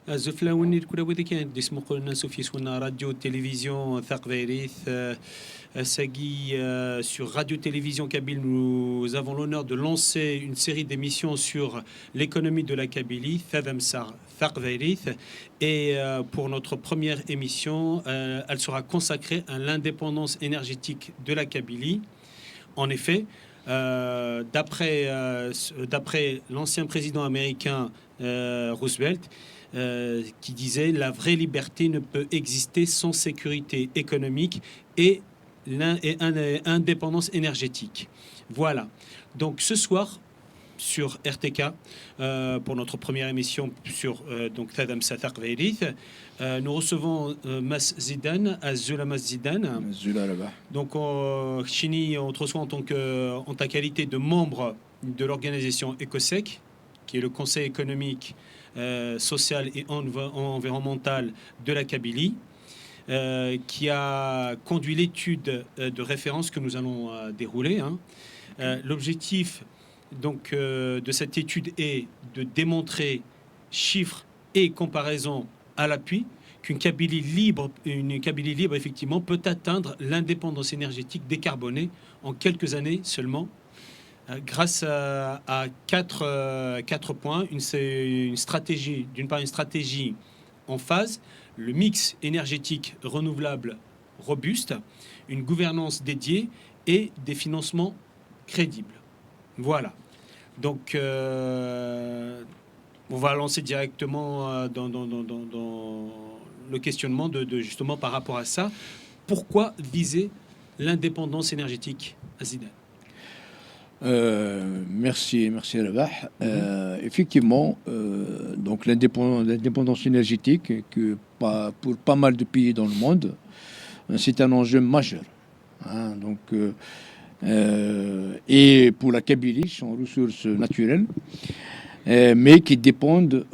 زفلاوني الكل ودي كان اسمه قلنا سوفي سونا راديو تلفزيون ثاق فيريث Sagui, sur Radio-Télévision Kabyle, nous avons l'honneur de lancer une série d'émissions sur l'économie de la Kabylie, Thadamsar Thaqvairith. Et pour notre première émission, elle sera consacrée à l'indépendance énergétique de la Kabylie. En effet, d'après l'ancien président américain Roosevelt, qui disait « La vraie liberté ne peut exister sans sécurité économique et indépendance énergétique ». Voilà. Donc ce soir, sur RTK, pour notre première émission sur Thadam Sathaq Veirith, nous recevons Mas Zidane, Azula Mas Zidane. Donc Chini, on te reçoit en ta qualité de membre de l'organisation ECOSEC, qui est le Conseil économique, social et environnemental de la Kabylie, qui a conduit l'étude de référence que nous allons dérouler. L'objectif donc de cette étude est de démontrer, chiffres et comparaisons à l'appui, qu'une Kabylie libre, effectivement, peut atteindre l'indépendance énergétique décarbonée en quelques années seulement, grâce à quatre points. Une stratégie, d'une part une stratégie en phase, le mix énergétique renouvelable robuste, une gouvernance dédiée et des financements crédibles. Voilà. Donc, on va lancer directement dans le questionnement de justement par rapport à ça. Pourquoi viser l'indépendance énergétique, Zidane? Merci Rabah. Effectivement, donc l'indépendance énergétique, que pour pas mal de pays dans le monde, c'est un enjeu majeur. Donc, et pour la Kabylie, son ressources naturelles, mais qui dépendent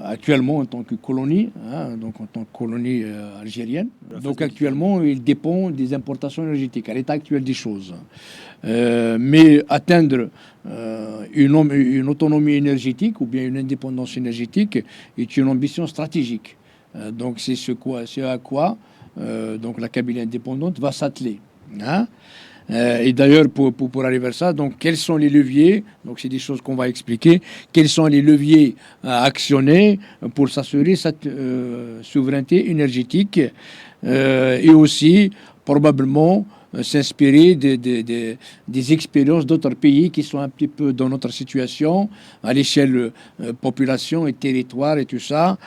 actuellement en tant que colonie, donc en tant que colonie algérienne. Donc actuellement, il dépend des importations énergétiques à l'état actuel des choses. Mais atteindre une autonomie énergétique ou bien une indépendance énergétique est une ambition stratégique. Donc c'est à quoi donc la Kabylie indépendante va s'atteler. Et d'ailleurs, pour arriver à ça, donc quels sont les leviers? Donc c'est des choses qu'on va expliquer. Quels sont les leviers à actionner pour s'assurer cette souveraineté énergétique et aussi probablement s'inspirer des expériences d'autres pays qui sont un petit peu dans notre situation à l'échelle population et territoire et tout ça,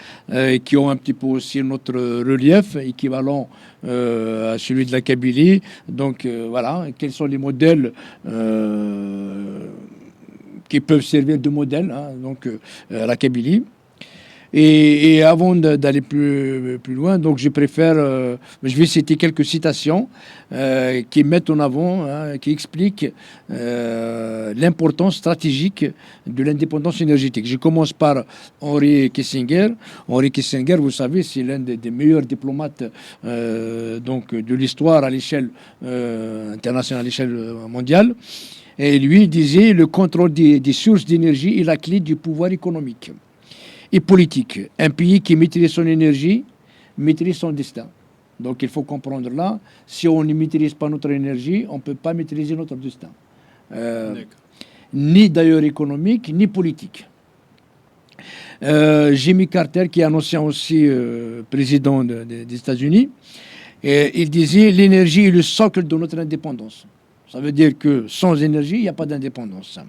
qui ont un petit peu aussi notre relief équivalent à celui de la Kabylie. Donc voilà, quels sont les modèles qui peuvent servir de modèle, donc à la Kabylie. Et avant d'aller plus loin, donc je préfère, je vais citer quelques citations qui mettent en avant, qui expliquent l'importance stratégique de l'indépendance énergétique. Je commence par Henry Kissinger. Henry Kissinger, vous savez, c'est l'un des meilleurs diplomates donc de l'histoire à l'échelle internationale, à l'échelle mondiale. Et lui disait: le contrôle des sources d'énergie est la clé du pouvoir économique et politique. Un pays qui maîtrise son énergie maîtrise son destin. Donc il faut comprendre là, si on ne maîtrise pas notre énergie, on ne peut pas maîtriser notre destin. Ni d'ailleurs économique, ni politique. Jimmy Carter, qui est un ancien aussi président des États-Unis, il disait: l'énergie est le socle de notre indépendance. Ça veut dire que sans énergie, il n'y a pas d'indépendance.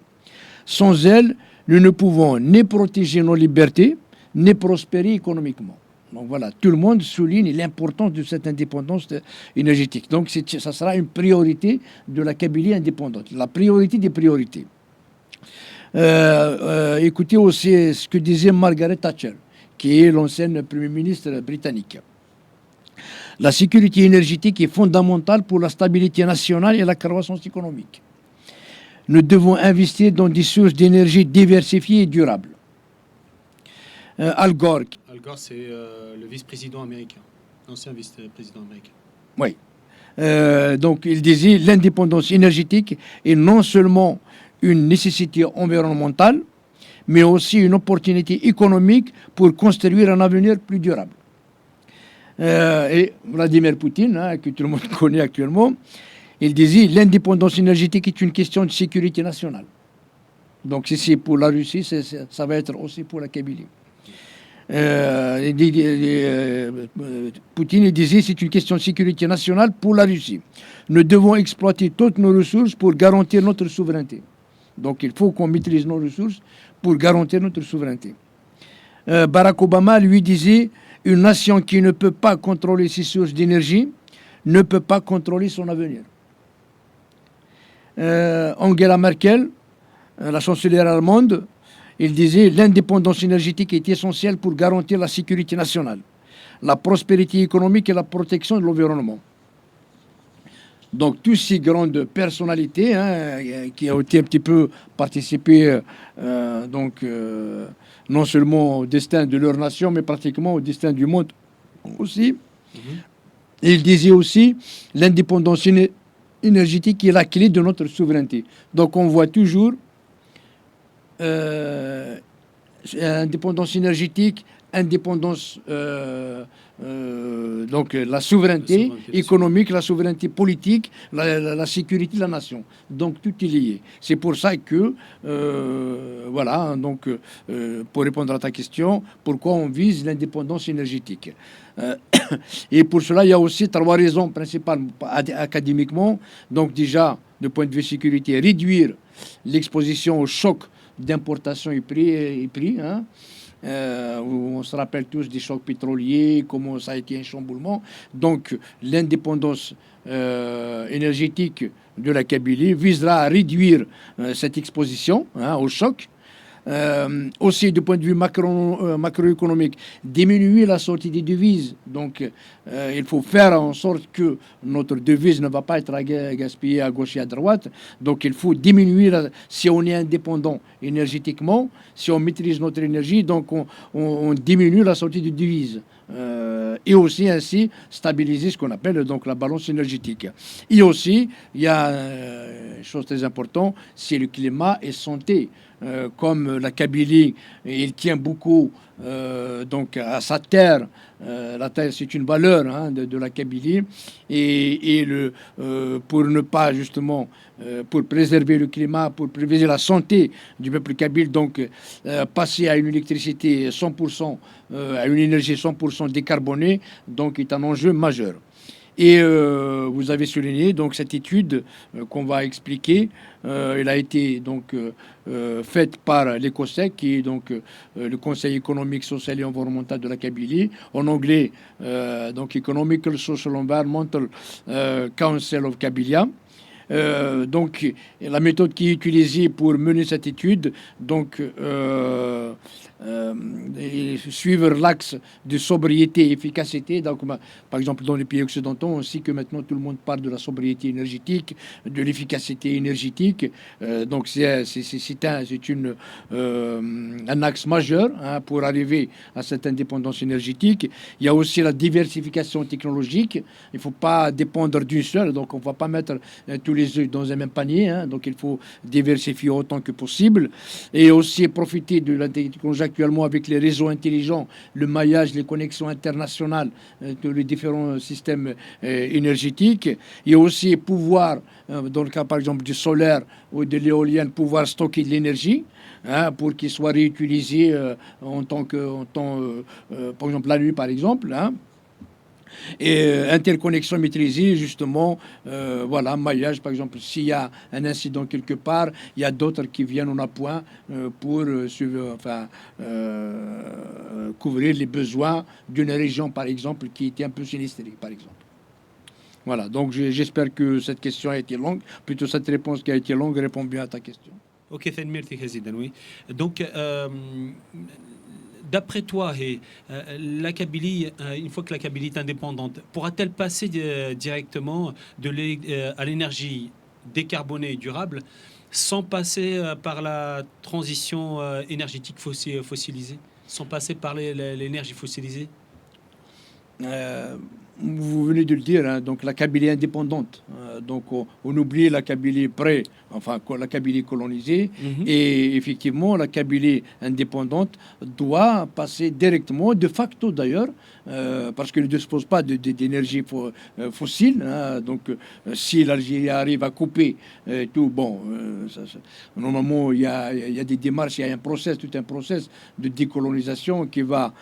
Sans elle, nous ne pouvons ni protéger nos libertés, ni prospérer économiquement. Donc voilà, tout le monde souligne l'importance de cette indépendance énergétique. Donc ça sera une priorité de la Kabylie indépendante, la priorité des priorités. Écoutez aussi ce que disait Margaret Thatcher, qui est l'ancienne Premier ministre britannique. La sécurité énergétique est fondamentale pour la stabilité nationale et la croissance économique. Nous devons investir dans des sources d'énergie diversifiées et durables. Al Gore. Al Gore, c'est le vice-président américain, l'ancien vice-président américain. Oui. Donc, il disait: l'indépendance énergétique est non seulement une nécessité environnementale, mais aussi une opportunité économique pour construire un avenir plus durable. Et Vladimir Poutine, que tout le monde connaît actuellement, il disait l'indépendance énergétique est une question de sécurité nationale. Donc si c'est pour la Russie, ça va être aussi pour la Kabylie. Poutine disait c'est une question de sécurité nationale pour la Russie. Nous devons exploiter toutes nos ressources pour garantir notre souveraineté. Donc il faut qu'on maîtrise nos ressources pour garantir notre souveraineté. Barack Obama lui disait une nation qui ne peut pas contrôler ses sources d'énergie ne peut pas contrôler son avenir. Angela Merkel, la chancelière allemande, il disait l'indépendance énergétique est essentielle pour garantir la sécurité nationale, la prospérité économique et la protection de l'environnement. Donc, toutes ces grandes personnalités qui ont été un petit peu participé non seulement au destin de leur nation, mais pratiquement au destin du monde aussi. Il disait aussi l'indépendance énergétique est la clé de notre souveraineté. Donc, on voit toujours indépendance énergétique, indépendance, donc la souveraineté économique, la souveraineté politique, la sécurité de la nation. Donc tout est lié. C'est pour ça que, voilà, donc pour répondre à ta question, pourquoi on vise l'indépendance énergétique et pour cela, il y a aussi 3 raisons principales académiquement. Donc déjà, de point de vue sécurité, réduire l'exposition au choc d'importation et prix on se rappelle tous des chocs pétroliers, comment ça a été un chamboulement. Donc l'indépendance énergétique de la Kabylie visera à réduire cette exposition au choc. Aussi du point de vue macroéconomique, diminuer la sortie des devises. Donc il faut faire en sorte que notre devise ne va pas être gaspillée à gauche et à droite. Donc il faut diminuer, si on est indépendant énergétiquement, si on maîtrise notre énergie, donc on diminue la sortie de devises. Et aussi ainsi stabiliser ce qu'on appelle donc la balance énergétique. Et aussi, il y a une chose très importante, c'est le climat et santé. Comme la Kabylie, il tient beaucoup donc à sa terre. La terre, c'est une valeur de la Kabylie. Et pour ne pas justement, pour préserver le climat, pour préserver la santé du peuple kabyle, donc passer à une électricité 100%, à une énergie 100% décarbonée, donc est un enjeu majeur. Et vous avez souligné donc cette étude qu'on va expliquer. Elle a été donc faite par l'ECOSEC, qui est donc le Conseil économique, social et environnemental de la Kabylie. En anglais, donc Economical, Social, Environmental Council of Kabylia. Donc la méthode qui est utilisée pour mener cette étude, donc suivre l'axe de sobriété et efficacité. Donc, par exemple, dans les pays occidentaux, on sait que maintenant tout le monde parle de la sobriété énergétique, de l'efficacité énergétique. Donc c'est un axe majeur pour arriver à cette indépendance énergétique. Il y a aussi la diversification technologique. Il ne faut pas dépendre d'une seule. Donc on ne va pas mettre tous les œufs dans un même panier. Donc il faut diversifier autant que possible. Et aussi profiter de la technologie actuellement avec les réseaux intelligents, le maillage, les connexions internationales de les différents systèmes énergétiques. Et aussi pouvoir, dans le cas par exemple du solaire ou de l'éolienne, pouvoir stocker de l'énergie pour qu'il soit réutilisé par exemple la nuit par exemple. Et interconnexion maîtrisée, justement, voilà, maillage, par exemple, s'il y a un incident quelque part, il y a d'autres qui viennent en appoint pour couvrir les besoins d'une région, par exemple, qui était un peu sinistrée, par exemple. Voilà, donc j'espère que cette question a été longue, plutôt cette réponse qui a été longue répond bien à ta question. Ok, oui. Donc, d'après toi, la Kabylie, une fois que la Kabylie est indépendante, pourra-t-elle passer directement à l'énergie décarbonée et durable sans passer par la transition énergétique fossilisée, sans passer par l'énergie fossilisée? vous venez de le dire, hein, donc la Kabylie indépendante. Donc on oublie la Kabylie la Kabylie colonisée. Et effectivement, la Kabylie indépendante doit passer directement, de facto d'ailleurs, parce qu'elle ne dispose pas d'énergie fossile. Hein. Donc si l'Algérie arrive à couper tout, bon, normalement il y a des démarches, il y a tout un process de décolonisation qui va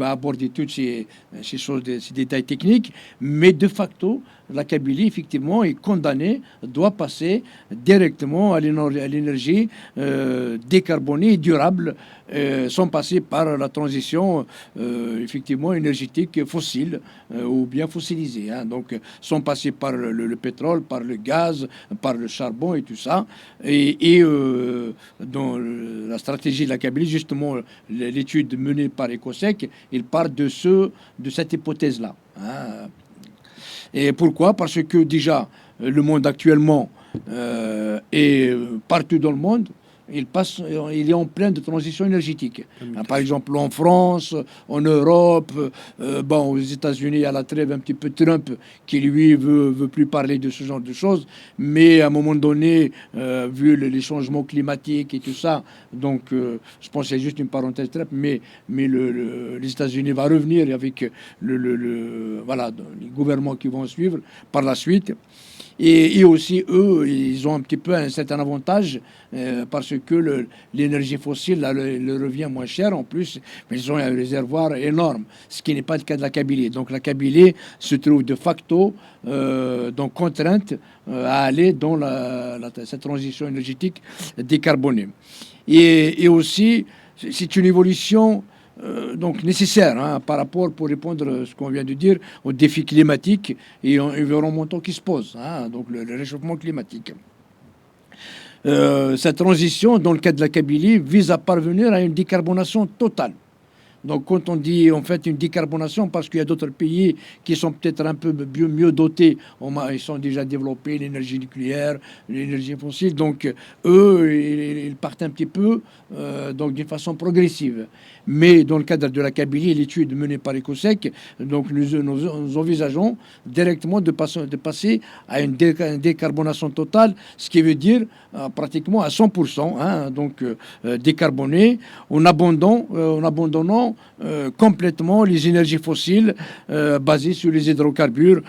aborder toutes ces choses, ces détails techniques, mais de facto, la Kabylie, effectivement, est condamnée, doit passer directement à l'énergie décarbonée et durable, sans passer par la transition, effectivement, énergétique fossile ou bien fossilisée. Hein. Donc, sans passer par le pétrole, par le gaz, par le charbon et tout ça. Et dans la stratégie de la Kabylie, justement, l'étude menée par EcoSec, il part de cette hypothèse-là. Hein. Et pourquoi? Parce que déjà, le monde actuellement est partout dans le monde, il est en pleine de transition énergétique. Par exemple, en France, en Europe, aux États-Unis, il y a la trêve un petit peu Trump qui, lui, veut plus parler de ce genre de choses. Mais à un moment donné, vu les changements climatiques et tout ça, donc je pense que c'est juste une parenthèse Trump, mais les États-Unis vont revenir avec les gouvernements qui vont suivre par la suite. Et aussi, eux, ils ont un petit peu un certain avantage parce que l'énergie fossile leur revient moins cher en plus, mais ils ont un réservoir énorme, ce qui n'est pas le cas de la Kabylie. Donc la Kabylie se trouve de facto donc contrainte à aller dans cette transition énergétique décarbonée. Et aussi, c'est une évolution donc nécessaire par rapport, pour répondre à ce qu'on vient de dire, aux défis climatiques et environnementaux qui se posent, donc le réchauffement climatique. Cette transition, dans le cas de la Kabylie, vise à parvenir à une décarbonation totale. Donc quand on dit en fait une décarbonation, parce qu'il y a d'autres pays qui sont peut-être un peu mieux dotés, ils sont déjà développés, l'énergie nucléaire, l'énergie fossile, donc eux, ils partent un petit peu donc d'une façon progressive. Mais dans le cadre de la Kabylie, l'étude menée par EcoSec, donc nous envisageons directement de passer à une décarbonation totale, ce qui veut dire pratiquement à 100%, donc décarboné, en abandonnant complètement les énergies fossiles basées sur les hydrocarbures.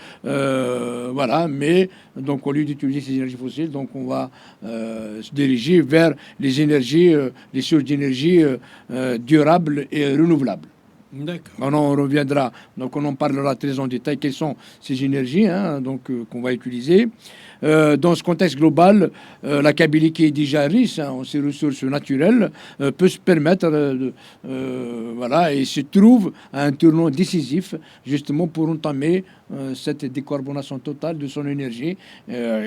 Mais donc au lieu d'utiliser ces énergies fossiles, donc on va se diriger vers les sources d'énergie durables et renouvelables. D'accord. On en reviendra, donc on en parlera très en détail, quelles sont ces énergies qu'on va utiliser. Dans ce contexte global, la Kabylie, qui est déjà riche en ses ressources naturelles, peut se permettre et se trouve à un tournant décisif justement pour entamer cette décarbonation totale de son énergie,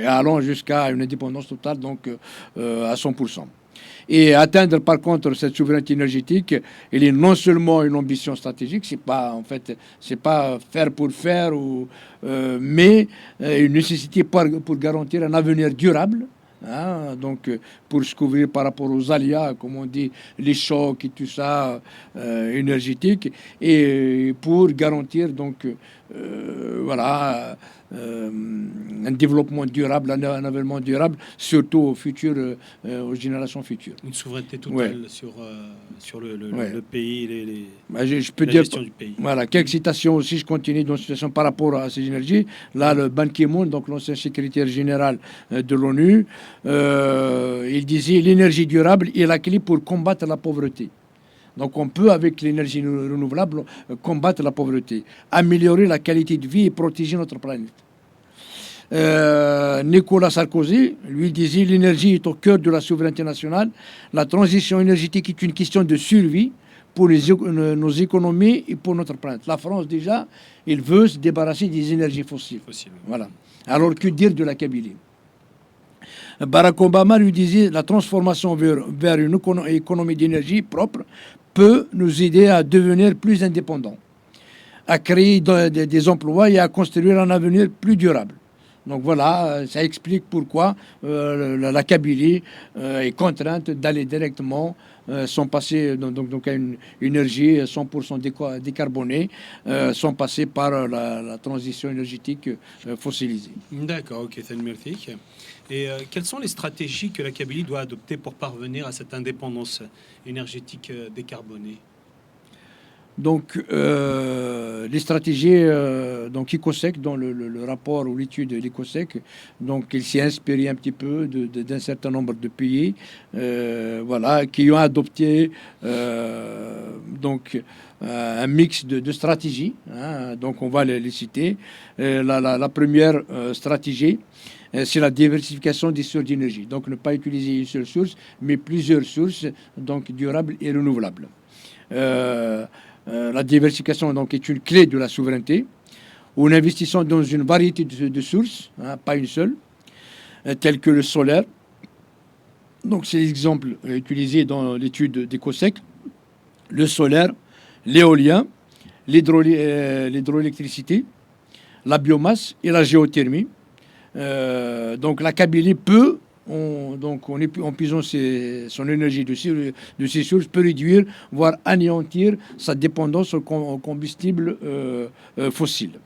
allant jusqu'à une indépendance totale, donc à 100%. Et atteindre par contre cette souveraineté énergétique, elle est non seulement une ambition stratégique, c'est pas faire pour faire, mais une nécessité pour garantir un avenir durable. Donc pour se couvrir par rapport aux aléas, comme on dit, les chocs et tout ça énergétiques, et pour garantir donc un développement durable, un avènement durable, surtout aux générations futures. Une souveraineté totale sur le pays, je peux la dire, gestion du pays. Voilà, quelques citations aussi, je continue dans une situation par rapport à ces énergies. Là, le Ban Ki-moon, donc l'ancien secrétaire général de l'ONU, il disait « L'énergie durable est la clé pour combattre la pauvreté ». Donc on peut, avec l'énergie renouvelable, combattre la pauvreté, améliorer la qualité de vie et protéger notre planète. Nicolas Sarkozy, lui, disait « L'énergie est au cœur de la souveraineté nationale. La transition énergétique est une question de survie pour nos économies et pour notre planète. » La France, déjà, il veut se débarrasser des énergies fossiles. Voilà. Alors que dire de la Kabylie? Barack Obama lui disait « La transformation vers une économie d'énergie propre peut nous aider à devenir plus indépendants, à créer des emplois et à construire un avenir plus durable. » Donc voilà, ça explique pourquoi la Kabylie est contrainte d'aller directement, sans passer donc à une énergie 100% décarbonée, sans passer par la transition énergétique fossilisée. D'accord, ok, merci. Et quelles sont les stratégies que la Kabylie doit adopter pour parvenir à cette indépendance énergétique décarbonée? Donc, les stratégies, donc ICOSEC, dans le rapport ou l'étude de l'ICOSEC, donc il s'est inspiré un petit peu d'un certain nombre de pays, voilà, qui ont adopté donc un mix de stratégies, hein. Donc, on va les citer. La première stratégie, c'est la diversification des sources d'énergie. Donc, ne pas utiliser une seule source, mais plusieurs sources, donc durables et renouvelables. La diversification donc, est une clé de la souveraineté, où nous investissons dans une variété de sources, hein, pas une seule, telles que le solaire. Donc, c'est l'exemple utilisé dans l'étude d'EcoSec. Le solaire, l'éolien, l'hydroélectricité, la biomasse et la géothermie. Donc, la Kabylie peut, en puisant son énergie de ces sources, peut réduire, voire anéantir sa dépendance aux combustibles fossiles.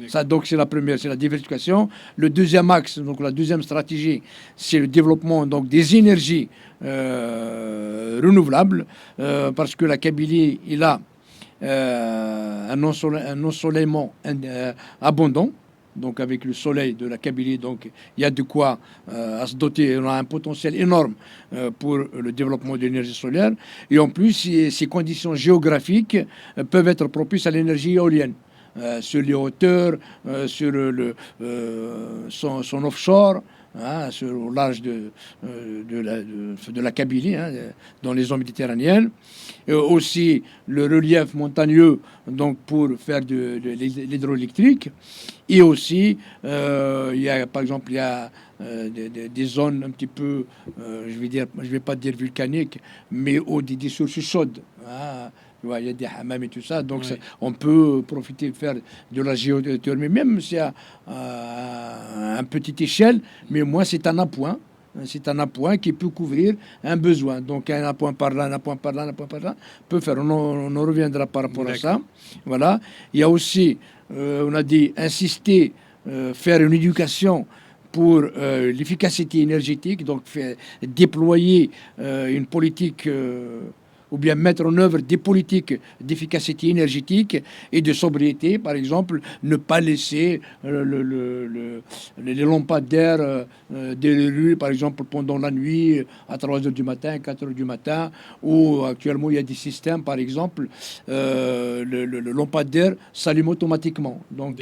Ça, donc, c'est la première, c'est la diversification. Le deuxième axe, donc la deuxième stratégie, c'est le développement donc, des énergies renouvelables, parce que la Kabylie, il a un ensoleillement abondant. Donc avec le soleil de la Kabylie, donc il y a de quoi à se doter. On a un potentiel énorme pour le développement de l'énergie solaire. Et en plus, ces conditions géographiques peuvent être propices à l'énergie éolienne. Sur les hauteurs, sur son offshore, hein, au large de la Kabylie, hein, dans les eaux méditerranéennes. Et aussi le relief montagneux, donc pour faire de l'hydroélectrique. Et aussi, il y a, par exemple, il y a des zones un petit peu, je vais pas dire vulcaniques, mais des sources chaudes. Hein. Il y a des hammams et tout ça, donc oui. On peut profiter de faire de la géothermie, même si à petite échelle, mais moi c'est un appoint. C'est un appoint qui peut couvrir un besoin. Donc un appoint par là, un appoint par là, un appoint par là, peut faire. On en reviendra par rapport à ça. Voilà. Il y a aussi, on a dit, insister, faire une éducation pour l'efficacité énergétique, donc déployer une politique ou bien mettre en œuvre des politiques d'efficacité énergétique et de sobriété. Par exemple, ne pas laisser les lampadaires des rues, par exemple, pendant la nuit, à 3 heures du matin, 4 heures du matin, ou actuellement, il y a des systèmes, par exemple, le lampadaire s'allume automatiquement. Donc,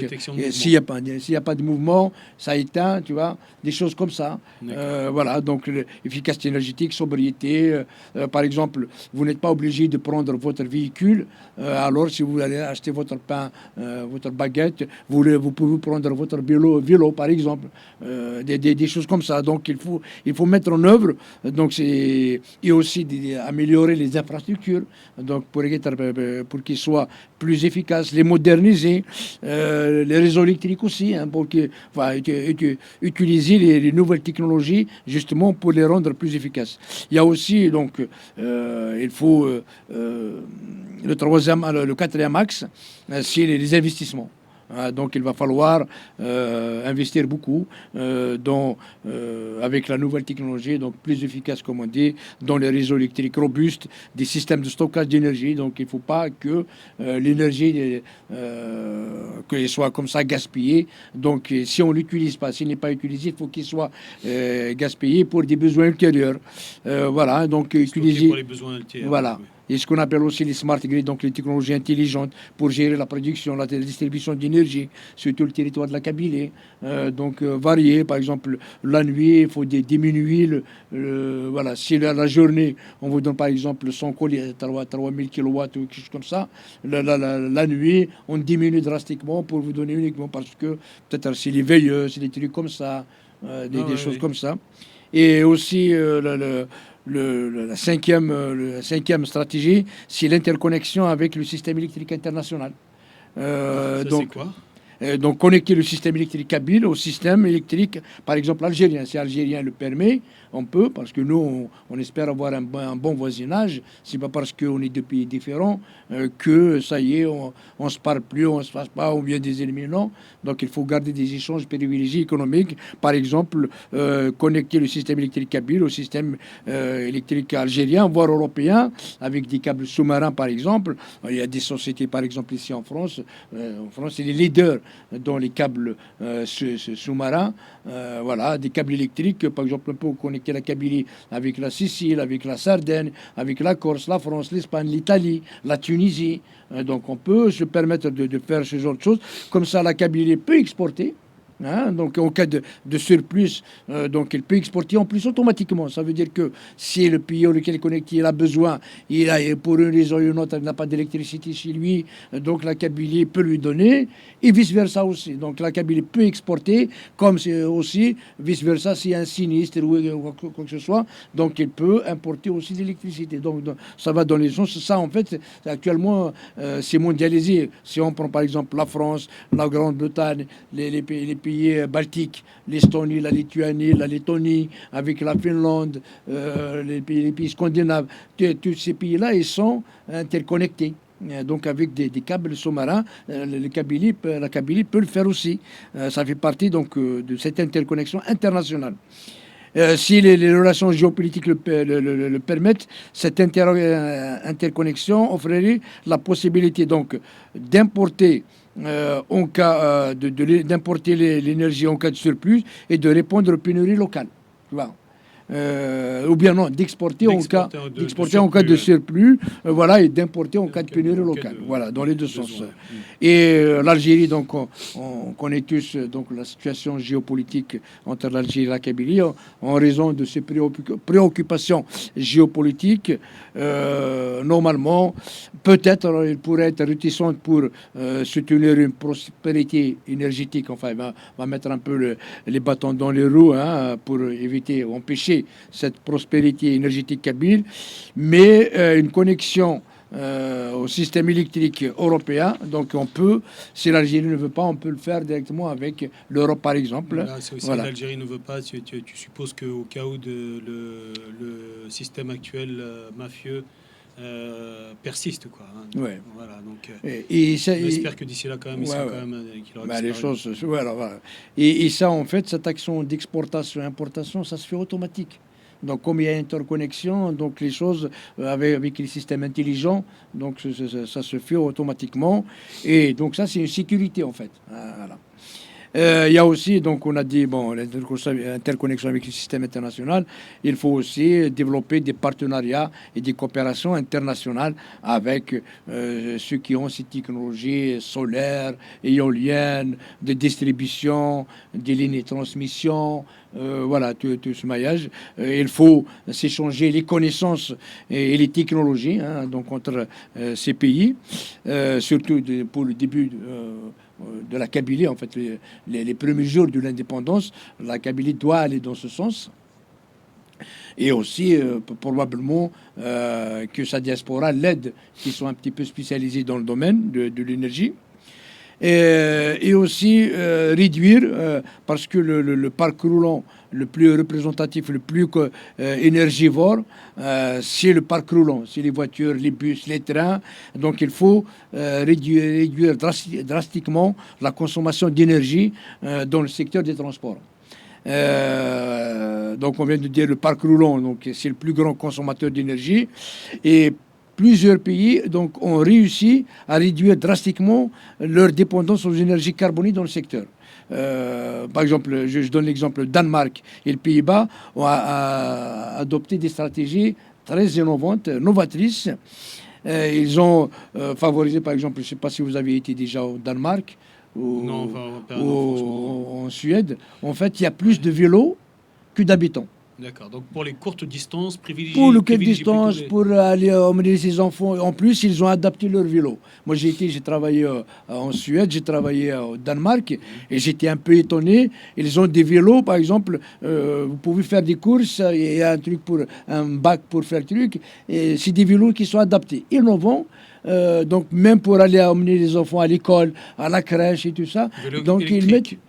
s'il n'y a pas de mouvement, ça éteint, tu vois, des choses comme ça. Voilà, donc, efficacité énergétique, sobriété. Par exemple, vous n'êtes pas obligé de prendre votre véhicule. Alors, si vous allez acheter votre pain, votre baguette, vous pouvez prendre votre vélo par exemple. Des choses comme ça. Donc, il faut mettre en œuvre. Donc, et aussi améliorer les infrastructures. Donc, pour qu'ils soient plus efficaces, les moderniser. Les réseaux électriques aussi, hein, pour utiliser les nouvelles technologies, justement, pour les rendre plus efficaces. Il y a aussi, donc, il faut le quatrième axe, c'est les investissements. Donc il va falloir investir beaucoup avec la nouvelle technologie, donc plus efficace comme on dit, dans les réseaux électriques robustes, des systèmes de stockage d'énergie. Donc il ne faut pas que l'énergie qu'elle soit comme ça gaspillée. Donc si on ne l'utilise pas, s'il n'est pas utilisé, il faut qu'il soit gaspillé pour des besoins ultérieurs. Voilà, donc utiliser pour les besoins ultérieurs. Voilà. Oui. Et ce qu'on appelle aussi les smart grids, donc les technologies intelligentes pour gérer la production, la distribution d'énergie sur tout le territoire de la Kabylie. Donc varier, par exemple, la nuit, il faut diminuer voilà, si la journée, on vous donne par exemple 100 colis, 3000 kilowatts ou quelque chose comme ça, la nuit, on diminue drastiquement pour vous donner uniquement parce que peut-être c'est les veilleux, c'est des trucs comme ça, des choses comme ça. Et aussi la cinquième stratégie, c'est l'interconnexion avec le système électrique international. Donc, c'est quoi ? Donc connecter le système électrique kabyle au système électrique, par exemple, algérien. Si Algérien le permet, on peut, parce que nous, on espère avoir un bon voisinage. C'est pas parce qu'on est deux pays différents que ça y est, on se parle plus, on se fasse pas, on vient des ennemis. Non. Donc il faut garder des échanges privilégiés économiques. Par exemple, connecter le système électrique kabyle au système électrique algérien, voire européen, avec des câbles sous-marins, par exemple. Il y a des sociétés, par exemple, ici en France. En France, c'est les leaders dans les câbles sous-marins. Voilà, des câbles électriques. Par exemple, on peut connecter la Kabylie avec la Sicile, avec la Sardaigne, avec la Corse, la France, l'Espagne, l'Italie, la Tunisie. Donc on peut se permettre de faire ce genre de choses. Comme ça, la Kabylie peut exporter. Hein, donc en cas de surplus, donc il peut exporter en plus automatiquement. Ça veut dire que si le pays auquel il est connecté il a besoin, pour une raison ou une autre, il n'a pas d'électricité chez lui, donc la Kabylie peut lui donner, et vice-versa aussi. Donc la Kabylie peut exporter, comme c'est aussi vice-versa s'il y a un sinistre ou quoi que ce soit, donc il peut importer aussi de l'électricité. Donc ça va dans les sens. Ça en fait, actuellement, c'est mondialisé. Si on prend par exemple la France, la Grande-Bretagne, les pays baltiques, l'Estonie, la Lituanie, la Lettonie, avec la Finlande, les pays scandinaves, tous ces pays-là, ils sont interconnectés. Donc avec des câbles sous-marins, la Kabylie peut le faire aussi. Ça fait partie donc de cette interconnexion internationale. Si les relations géopolitiques le permettent, cette interconnexion offrirait la possibilité donc d'importer en cas d'importer l'énergie en cas de surplus et de répondre aux pénuries locales. Tu vois. Ou bien non, d'exporter en cas de surplus, voilà, et d'importer en cas de pénurie locale. Voilà, dans les deux sens. Et l'Algérie, donc, on connaît tous donc la situation géopolitique entre l'Algérie et la Kabylie en raison de ces préoccupations géopolitiques. Normalement, peut-être il pourrait être réticent pour soutenir une prospérité énergétique. Enfin, il va mettre un peu les bâtons dans les roues pour éviter, empêcher cette prospérité énergétique kabyle, mais une connexion au système électrique européen. Donc on peut, si l'Algérie ne veut pas, on peut le faire directement avec l'Europe par exemple. Voilà, si l'Algérie ne veut pas, tu supposes qu'au cas où le système actuel mafieux persiste, quoi. Hein. Ouais. Voilà, donc j'espère que d'ici là quand même ils sont quand même les choses. Voilà. Et ça en fait, cette action d'exportation importation, ça se fait automatique. Donc comme il y a interconnexion, donc les choses avec les systèmes intelligents, donc ça se fait automatiquement. Et donc ça c'est une sécurité en fait. Voilà. Il y a aussi, donc on a dit, bon, l'interconnexion avec le système international, il faut aussi développer des partenariats et des coopérations internationales avec ceux qui ont ces technologies solaires, éoliennes, de distribution, des lignes de transmission, voilà, tout ce maillage. Il faut s'échanger les connaissances et les technologies donc entre ces pays, surtout pour le début de la Kabylie, en fait, les premiers jours de l'indépendance, la Kabylie doit aller dans ce sens. Et aussi, probablement, que sa diaspora l'aide, qui sont un petit peu spécialisés dans le domaine de l'énergie. Et aussi réduire, parce que le parc roulant le plus représentatif, le plus énergivore, c'est le parc roulant, c'est les voitures, les bus, les trains. Donc il faut réduire drastiquement la consommation d'énergie dans le secteur des transports. Donc on vient de dire le parc roulant, donc c'est le plus grand consommateur d'énergie. Et plusieurs pays donc, ont réussi à réduire drastiquement leur dépendance aux énergies carbonées dans le secteur. Par exemple, je donne l'exemple, Danemark et les Pays-Bas ont adopté des stratégies très innovantes, novatrices. Ils ont favorisé, par exemple, je ne sais pas si vous avez été déjà au Danemark ou en Suède. En fait, il y a plus de vélos que d'habitants. D'accord. Donc pour les courtes distances, Pour le courte privilégiez plutôt distance, pour aller emmener ses enfants. En plus, ils ont adapté leur vélo. Moi, j'ai travaillé en Suède, j'ai travaillé au Danemark, et j'étais un peu étonné. Ils ont des vélos, par exemple, vous pouvez faire des courses, il y a un bac pour faire le truc, et c'est des vélos qui sont adaptés, innovants. Donc, même pour aller emmener les enfants à l'école, à la crèche et tout ça. vélo Donc, ils électrique. mettent.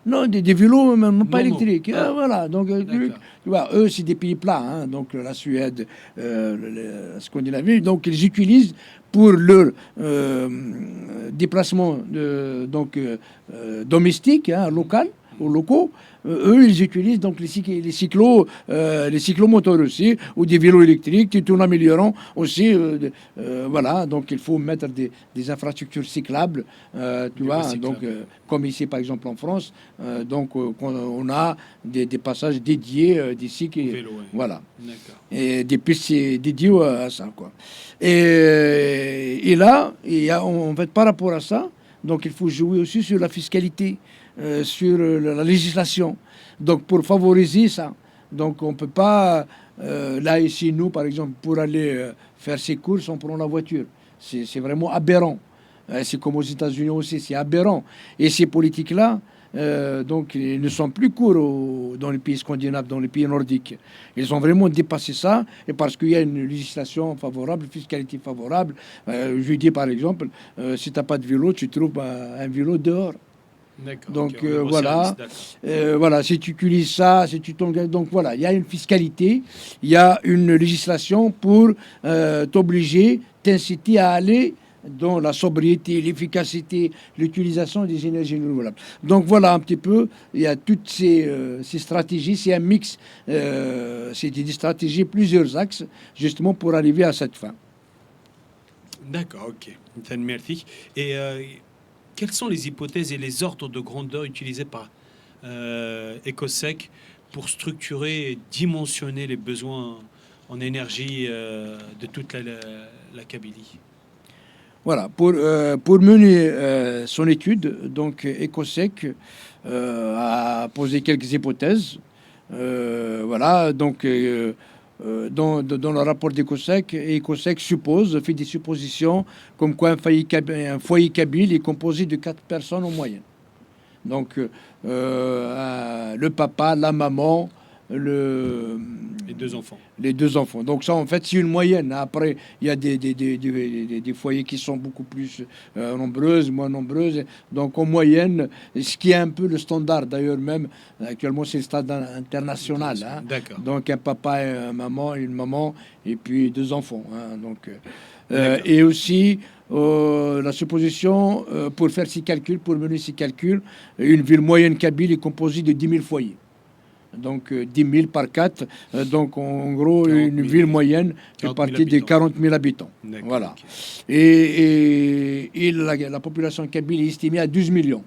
Non, des vélos, même pas Normaux. électriques. Ah. Voilà, donc D'accord. tu vois, eux, c'est des pays plats, hein, donc la Suède, la Scandinavie. Donc, ils utilisent pour leur déplacement domestique, hein, local, ou locaux. Eux, ils utilisent donc les cyclomoteurs aussi, ou des vélos électriques, tout en améliorant aussi. Voilà, donc il faut mettre des infrastructures cyclables, tu vois, recyclable. donc comme ici par exemple en France, on a des passages dédiés, des cycles, Vélo, ouais. voilà, D'accord. et des pistes dédiées à ça, quoi. Et là, en fait, par rapport à ça, donc il faut jouer aussi sur la fiscalité, sur la législation. Donc pour favoriser ça. Donc on ne peut pas, là ici, nous, par exemple, pour aller faire ses courses, on prend la voiture. C'est vraiment aberrant. C'est comme aux États-Unis aussi, c'est aberrant. Et ces politiques-là, donc, ils ne sont plus courts dans les pays scandinaves, dans les pays nordiques. Ils ont vraiment dépassé ça, et parce qu'il y a une législation favorable, une fiscalité favorable. Je dis par exemple, si tu n'as pas de vélo, tu trouves un vélo dehors. D'accord. Donc Ok, on est au voilà, service, d'accord. voilà, si tu utilises ça, si tu t'engages, donc voilà, il y a une fiscalité, il y a une législation pour t'obliger, t'inciter à aller dans la sobriété, l'efficacité, l'utilisation des énergies renouvelables. Donc voilà un petit peu, il y a toutes ces stratégies, c'est un mix, c'est des stratégies, plusieurs axes, justement pour arriver à cette fin. D'accord, ok. Merci. Et quelles sont les hypothèses et les ordres de grandeur utilisés par Ecosec pour structurer et dimensionner les besoins en énergie de toute la Kabylie? Voilà, pour mener son étude, donc Ecosec a posé quelques hypothèses. Voilà, donc dans le rapport d'Ecosec, Ecosec fait des suppositions comme quoi un foyer kabyle est composé de 4 personnes en moyenne. Donc le papa, la maman, Les deux enfants. les deux enfants. Donc ça, en fait, c'est une moyenne. Après, il y a des foyers qui sont beaucoup plus nombreuses, moins nombreuses. Donc en moyenne, ce qui est un peu le standard, d'ailleurs même, actuellement, c'est le standard international. Hein. D'accord. Donc un papa, une maman, et puis deux enfants. Hein. Donc, et aussi, la supposition, pour faire ces calculs, pour mener ces calculs, une ville moyenne kabyle est composée de 10 000 foyers. Donc 10 000 par 4, donc en gros une ville moyenne qui est partie de 40 000 habitants. Voilà. Okay. Et la population kabyle est estimée à 12 millions.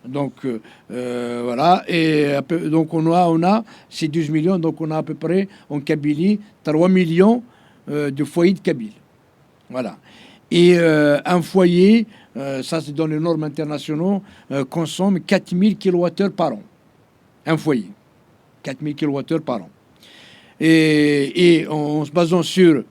Donc voilà, et donc on a ces 12 millions, donc on a à peu près en Kabylie 3 millions de foyers de Kabyles. Voilà. Et un foyer, ça c'est dans les normes internationales, consomme 4000 kWh par an. Un foyer. 4000 kWh par an. Et en se basant sur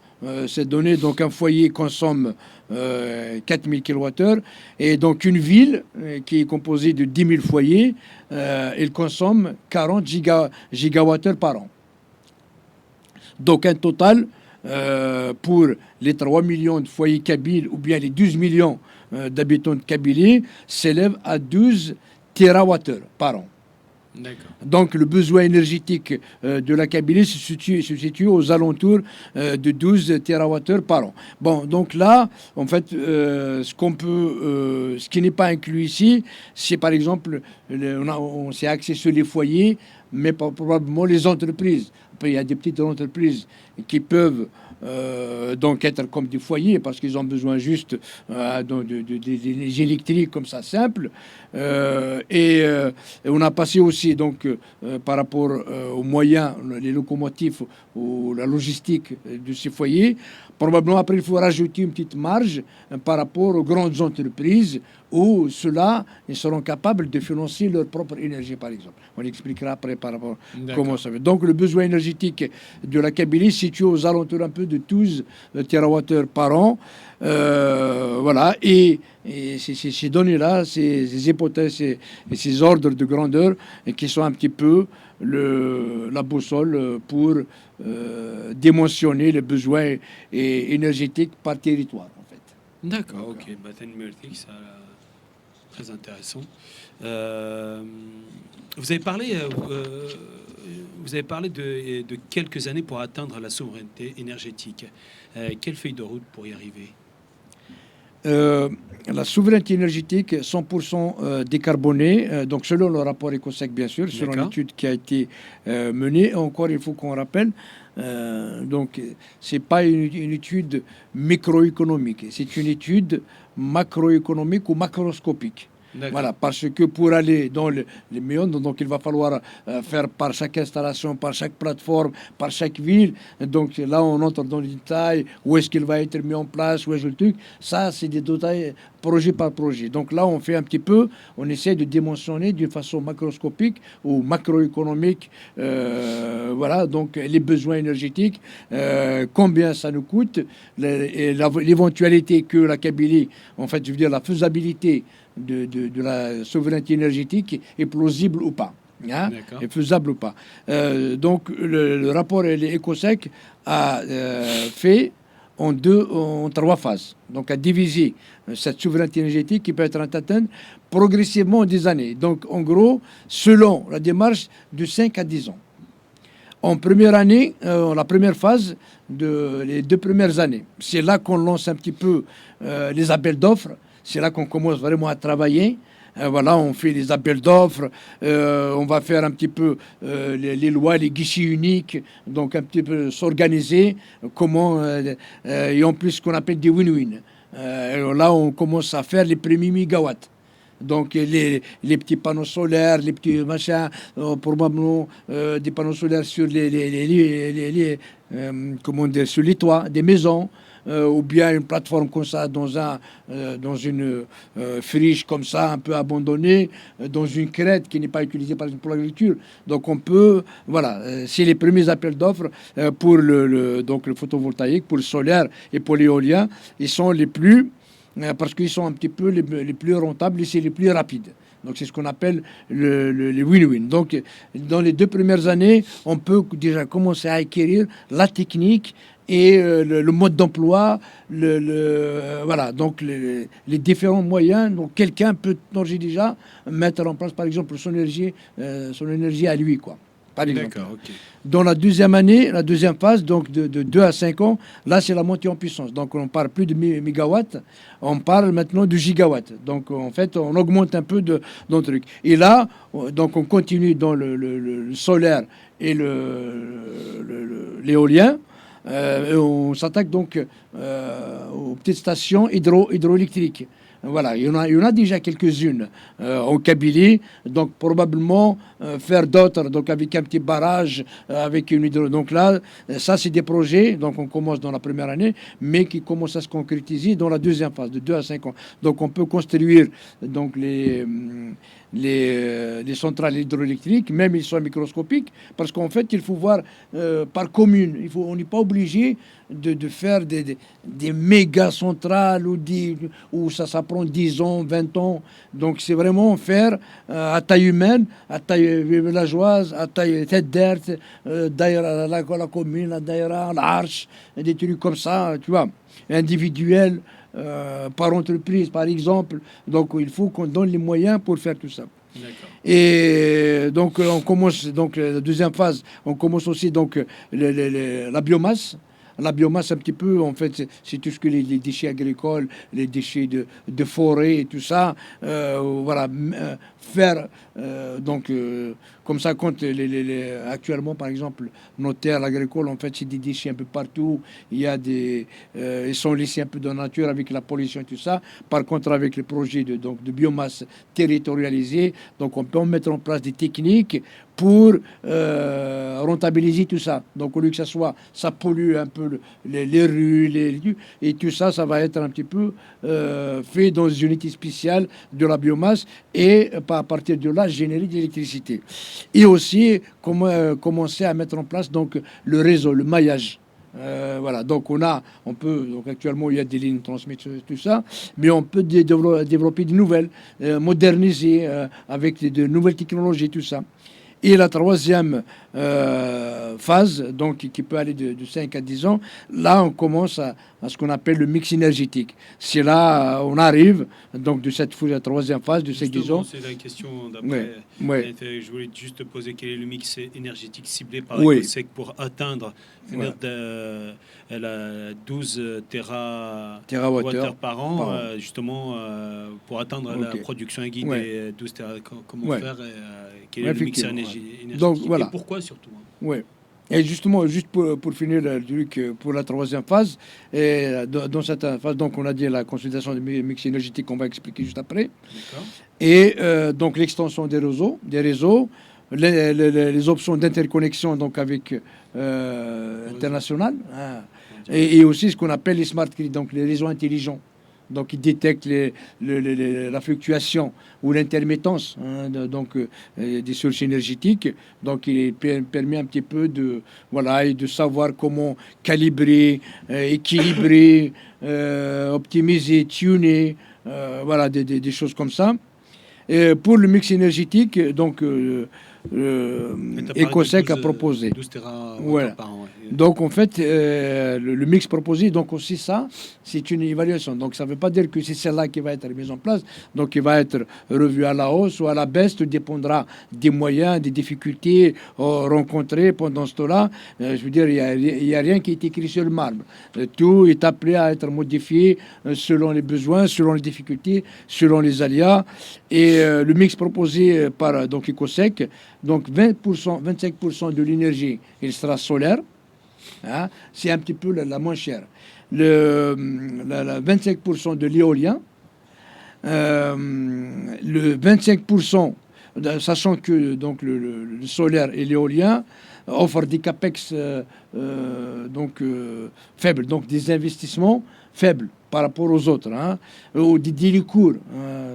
ces données, donc un foyer consomme 4000 kWh, et donc une ville qui est composée de 10 000 foyers, elle consomme 40 gigawattheures par an. Donc un total pour les 3 millions de foyers kabyles ou bien les 12 millions d'habitants de Kabylie s'élève à 12 térawattheures par an. Donc le besoin énergétique de la Kabylie se situe aux alentours de 12 térawattheures par an. Bon, donc là, en fait, ce qui n'est pas inclus ici, c'est par exemple, on s'est axé sur les foyers, mais probablement les entreprises. Après, il y a des petites entreprises qui peuvent donc être comme des foyers parce qu'ils ont besoin juste d'énergie électrique comme ça simple, et on a passé aussi donc par rapport aux moyens, les locomotives ou la logistique de ces foyers. Probablement après il faut rajouter une petite marge par rapport aux grandes entreprises où ceux-là ils seront capables de financer leur propre énergie par exemple. On expliquera après par rapport à comment ça va. Donc le besoin énergétique énergétique de la Kabylie se situe aux alentours un peu de 12 TWh par an. Voilà, et ces données-là, ces hypothèses et ces ordres de grandeur qui sont un petit peu la boussole pour dimensionner les besoins énergétiques par territoire, en fait. D'accord, ok. Batten Multic, ça très intéressant. Vous avez parlé de quelques années pour atteindre la souveraineté énergétique. Quelle feuille de route pour y arriver? La souveraineté énergétique 100% décarbonée, donc selon le rapport EcoSec, bien sûr, selon l'étude qui a été menée. Encore, il faut qu'on rappelle, donc c'est pas une étude microéconomique, c'est une étude macroéconomique ou macroscopique. Voilà, parce que pour aller dans les méandres, donc il va falloir faire par chaque installation, par chaque plateforme, par chaque ville. Donc là, on entre dans les détails, où est-ce qu'il va être mis en place, où est-ce le truc. Ça, c'est des détails projet par projet. Donc là, on fait un petit peu, on essaie de dimensionner d'une façon macroscopique ou macroéconomique, voilà, donc les besoins énergétiques, combien ça nous coûte, l'éventualité que la Kabylie, en fait, je veux dire la faisabilité de la souveraineté énergétique est plausible ou pas, hein, est faisable ou pas. Donc le rapport EcoSec a fait en 3 phases. Donc a divisé cette souveraineté énergétique qui peut être atteinte progressivement en 10 années. Donc en gros, selon la démarche de 5 à 10 ans. En première année, la première phase, les 2 premières années, c'est là qu'on lance un petit peu les appels d'offres. C'est là qu'on commence vraiment à travailler. Voilà, on fait les appels d'offres, on va faire un petit peu les lois, les guichets uniques, donc un petit peu s'organiser, comment, et en plus ce qu'on appelle des win-win. Là, on commence à faire les premiers mégawatts. Donc les petits panneaux solaires, les petits machins, probablement des panneaux solaires sur comment dire, sur les toits des maisons. Ou bien une plateforme comme ça dans une friche comme ça, un peu abandonnée, dans une crête qui n'est pas utilisée par exemple pour l'agriculture. Donc on peut, voilà, c'est les premiers appels d'offres pour donc le photovoltaïque, pour le solaire et pour l'éolien. Ils sont les plus, parce qu'ils sont un petit peu les plus rentables et c'est les plus rapides. Donc c'est ce qu'on appelle les win-win. Donc dans les 2 premières années, on peut déjà commencer à acquérir la technique et le mode d'emploi, voilà, donc les différents moyens. Donc quelqu'un peut déjà mettre en place, par exemple, son énergie à lui, quoi. Par exemple. D'accord, ok. Dans la deuxième année, la deuxième phase, donc de 2 à 5 ans, là c'est la montée en puissance. Donc on parle plus de mégawatts, on parle maintenant de gigawatts. Donc en fait, on augmente un peu dans le truc. Et là, donc on continue dans le solaire et l'éolien. On s'attaque donc aux petites stations hydroélectriques. Voilà, il y en a déjà quelques-unes en Kabylie, donc probablement faire d'autres, donc avec un petit barrage, avec une hydro. Donc là, ça c'est des projets, donc on commence dans la première année, mais qui commencent à se concrétiser dans la deuxième phase, de 2 à 5 ans. Donc on peut construire donc les centrales hydroélectriques, même ils sont microscopiques, parce qu'en fait, il faut voir par commune. On n'est pas obligé de faire des méga centrales où ça prend 10 ans, 20 ans. Donc, c'est vraiment faire à taille humaine, à taille villageoise, à taille tête d'Earth, d'ailleurs la commune, d'ailleurs l'arche, des trucs comme ça, tu vois, individuels. Par entreprise, par exemple. Donc, il faut qu'on donne les moyens pour faire tout ça. D'accord. Et donc, on commence, donc, la deuxième phase, on commence aussi donc, la biomasse. La biomasse, un petit peu, en fait, c'est tout ce que les déchets agricoles, les déchets de forêt et tout ça. Voilà, faire, donc, comme ça, quand actuellement, par exemple, nos terres agricoles, en fait, c'est des déchets un peu partout. Il y a ils sont laissés un peu dans la nature avec la pollution et tout ça. Par contre, avec les projets de biomasse territorialisée, donc, on peut mettre en place des techniques pour rentabiliser tout ça. Donc, au lieu que ça pollue un peu les rues, et tout ça, ça va être un petit peu fait dans une unité spéciale de la biomasse et à partir de là, générer de l'électricité. Et aussi commencer à mettre en place donc le réseau, le maillage. Voilà, donc donc actuellement il y a des lignes transmises, tout ça, mais on peut développer de nouvelles, moderniser avec de nouvelles technologies, tout ça. Et la troisième phase, donc qui peut aller de 5 à 10 ans, là on commence à ce qu'on appelle le mix énergétique. C'est là on arrive donc de la troisième phase de 5-10 ans. C'est la question d'après. Ouais. Je voulais juste te poser quel est le mix énergétique ciblé par Oui. EcoSec pour atteindre la 12 TWh par an, justement pour atteindre la production aiguë des 12 TWh. Comment faire quel est le mix énergétique donc, voilà. Et pourquoi surtout Oui. Et justement, juste pour finir le truc, pour la troisième phase, dans cette phase, donc on a dit la consolidation du mix énergétique qu'on va expliquer juste après. Et donc l'extension des réseaux, les options d'interconnexion donc avec international, et aussi ce qu'on appelle les smart grids, donc les réseaux intelligents. Donc, il détecte la fluctuation ou l'intermittence des sources énergétiques. Donc, il permet un petit peu de savoir comment calibrer, équilibrer, optimiser, tuner, des choses comme ça. Et pour le mix énergétique, donc, EcoSec a proposé. 12 TWh par an. Donc, en fait, le mix proposé, donc aussi ça, c'est une évaluation. Donc, ça ne veut pas dire que c'est celle-là qui va être mise en place. Donc, il va être revu à la hausse ou à la baisse. Tout dépendra des moyens, des difficultés rencontrées pendant ce temps-là. Je veux dire, il n'y a rien qui est écrit sur le marbre. Tout est appelé à être modifié selon les besoins, selon les difficultés, selon les aléas. Et le mix proposé par donc, EcoSec, donc 25% de l'énergie, il sera solaire. Hein, c'est un petit peu la moins chère. 25% de l'éolien, le 25%, sachant que donc, le solaire et l'éolien offrent des capex faibles, donc des investissements faibles par rapport aux autres, ou des délais courts.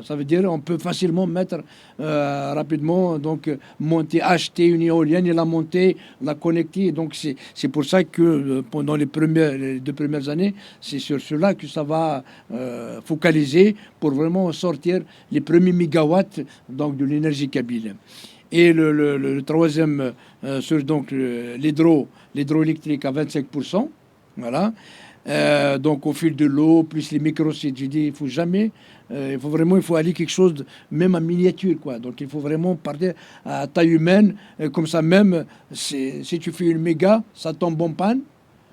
Ça veut dire on peut facilement mettre rapidement, donc monter, acheter une éolienne et la monter, la connecter. Donc c'est pour ça que pendant les 2 premières années, c'est sur cela que ça va focaliser pour vraiment sortir les premiers mégawatts donc, de l'énergie kabyle. Et le troisième, sur donc l'hydroélectrique à 25%, voilà. Donc au fil de l'eau, plus les microsites, je dis, il faut aller quelque chose, même en miniature, quoi. Donc il faut vraiment partir à taille humaine, comme ça même, si tu fais une méga, ça tombe en panne,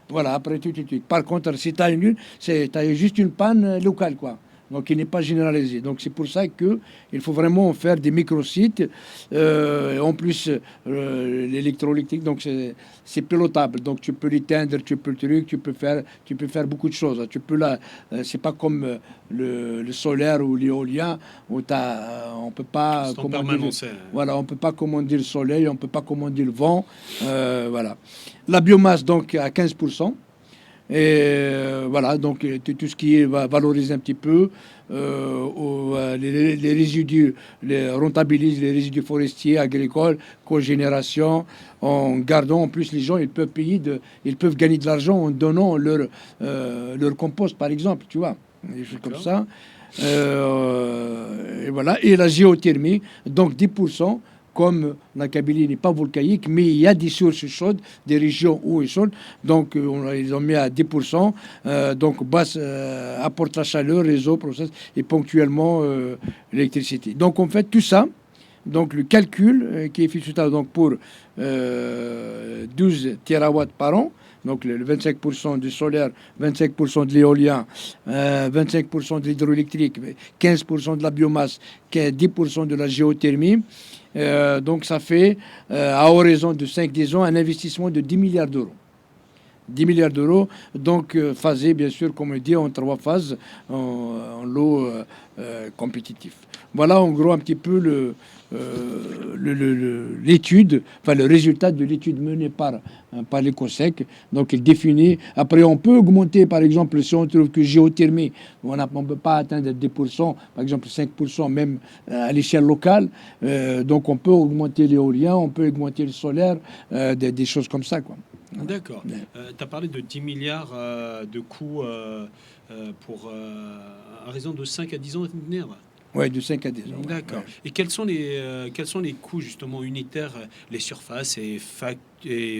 voilà, après tout. Par contre, si tu as juste une panne locale, quoi. Donc, il n'est pas généralisé. Donc, c'est pour ça qu'il faut vraiment faire des microsites. En plus, l'électrolytique, donc c'est pilotable. Donc, tu peux l'éteindre, tu peux tu peux faire beaucoup de choses. C'est pas comme le solaire ou l'éolien où on peut pas on peut pas commander le soleil, on peut pas commander le vent. Voilà. La biomasse, donc, à 15%. Et voilà, donc tout ce qui va valoriser un petit peu les résidus, rentabilise les résidus forestiers, agricoles, cogénération, en gardant en plus les gens, ils peuvent gagner de l'argent en donnant leur compost, par exemple, tu vois, des choses comme ça. Et voilà, et la géothermie, donc 10%. Comme la Kabylie n'est pas volcanique, mais il y a des sources chaudes, des régions où ils sont. Donc, ils ont mis à 10%. Donc, basse apporte la chaleur, réseau, process et ponctuellement l'électricité. Donc, on fait tout ça. Donc, le calcul qui est fait tout à l'heure pour 12 TWh par an. Donc, le 25% du solaire, 25% de l'éolien, 25% de l'hydroélectrique, 15% de la biomasse, 10% de la géothermie. Donc, ça fait, à horizon de 5-10 ans, un investissement de 10 milliards d'euros. 10 milliards d'euros, donc phasés, bien sûr, comme on dit, en 3 phases, en lot compétitif. Voilà, en gros, un petit peu l'étude, enfin le résultat de l'étude menée par l'ECOSEC. Donc, il définit. Après, on peut augmenter, par exemple, si on trouve que géothermie, on ne peut pas atteindre 10%, par exemple 5%, même à l'échelle locale. Donc, on peut augmenter l'éolien, on peut augmenter le solaire, des choses comme ça, quoi. D'accord. Ouais. Tu as parlé de 10 milliards de coûts pour à raison de 5 à 10 ans à venir. Ouais, de 5 à 10 ans. D'accord. Ouais. Et quels sont les coûts justement unitaires, les surfaces et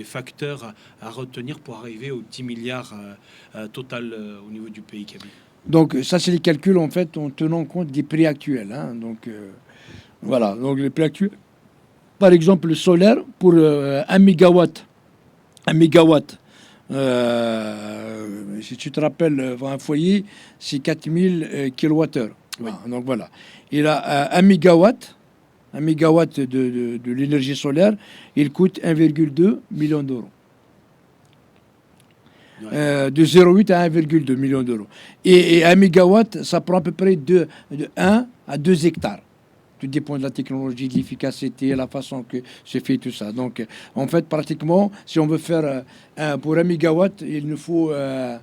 facteurs à retenir pour arriver aux 10 milliards total au niveau du pays kabyle? Donc, ça, c'est les calculs, en fait, en tenant compte des prix actuels. Hein. Donc, voilà. Donc, les prix actuels. Par exemple, le solaire, pour 1 mégawatt, si tu te rappelles, un foyer, c'est 4000 kilowattheures. Oui. Voilà. Donc, voilà. Il a 1 mégawatt, de l'énergie solaire, il coûte 1,2 million d'euros. Ouais. De 0,8 à 1,2 million d'euros. Et 1 mégawatt, ça prend à peu près de 1 à 2 hectares. Tout dépend de la technologie, de l'efficacité, la façon que se fait tout ça. Donc, en fait, pratiquement, si on veut faire pour 1 mégawatt, il nous faut 1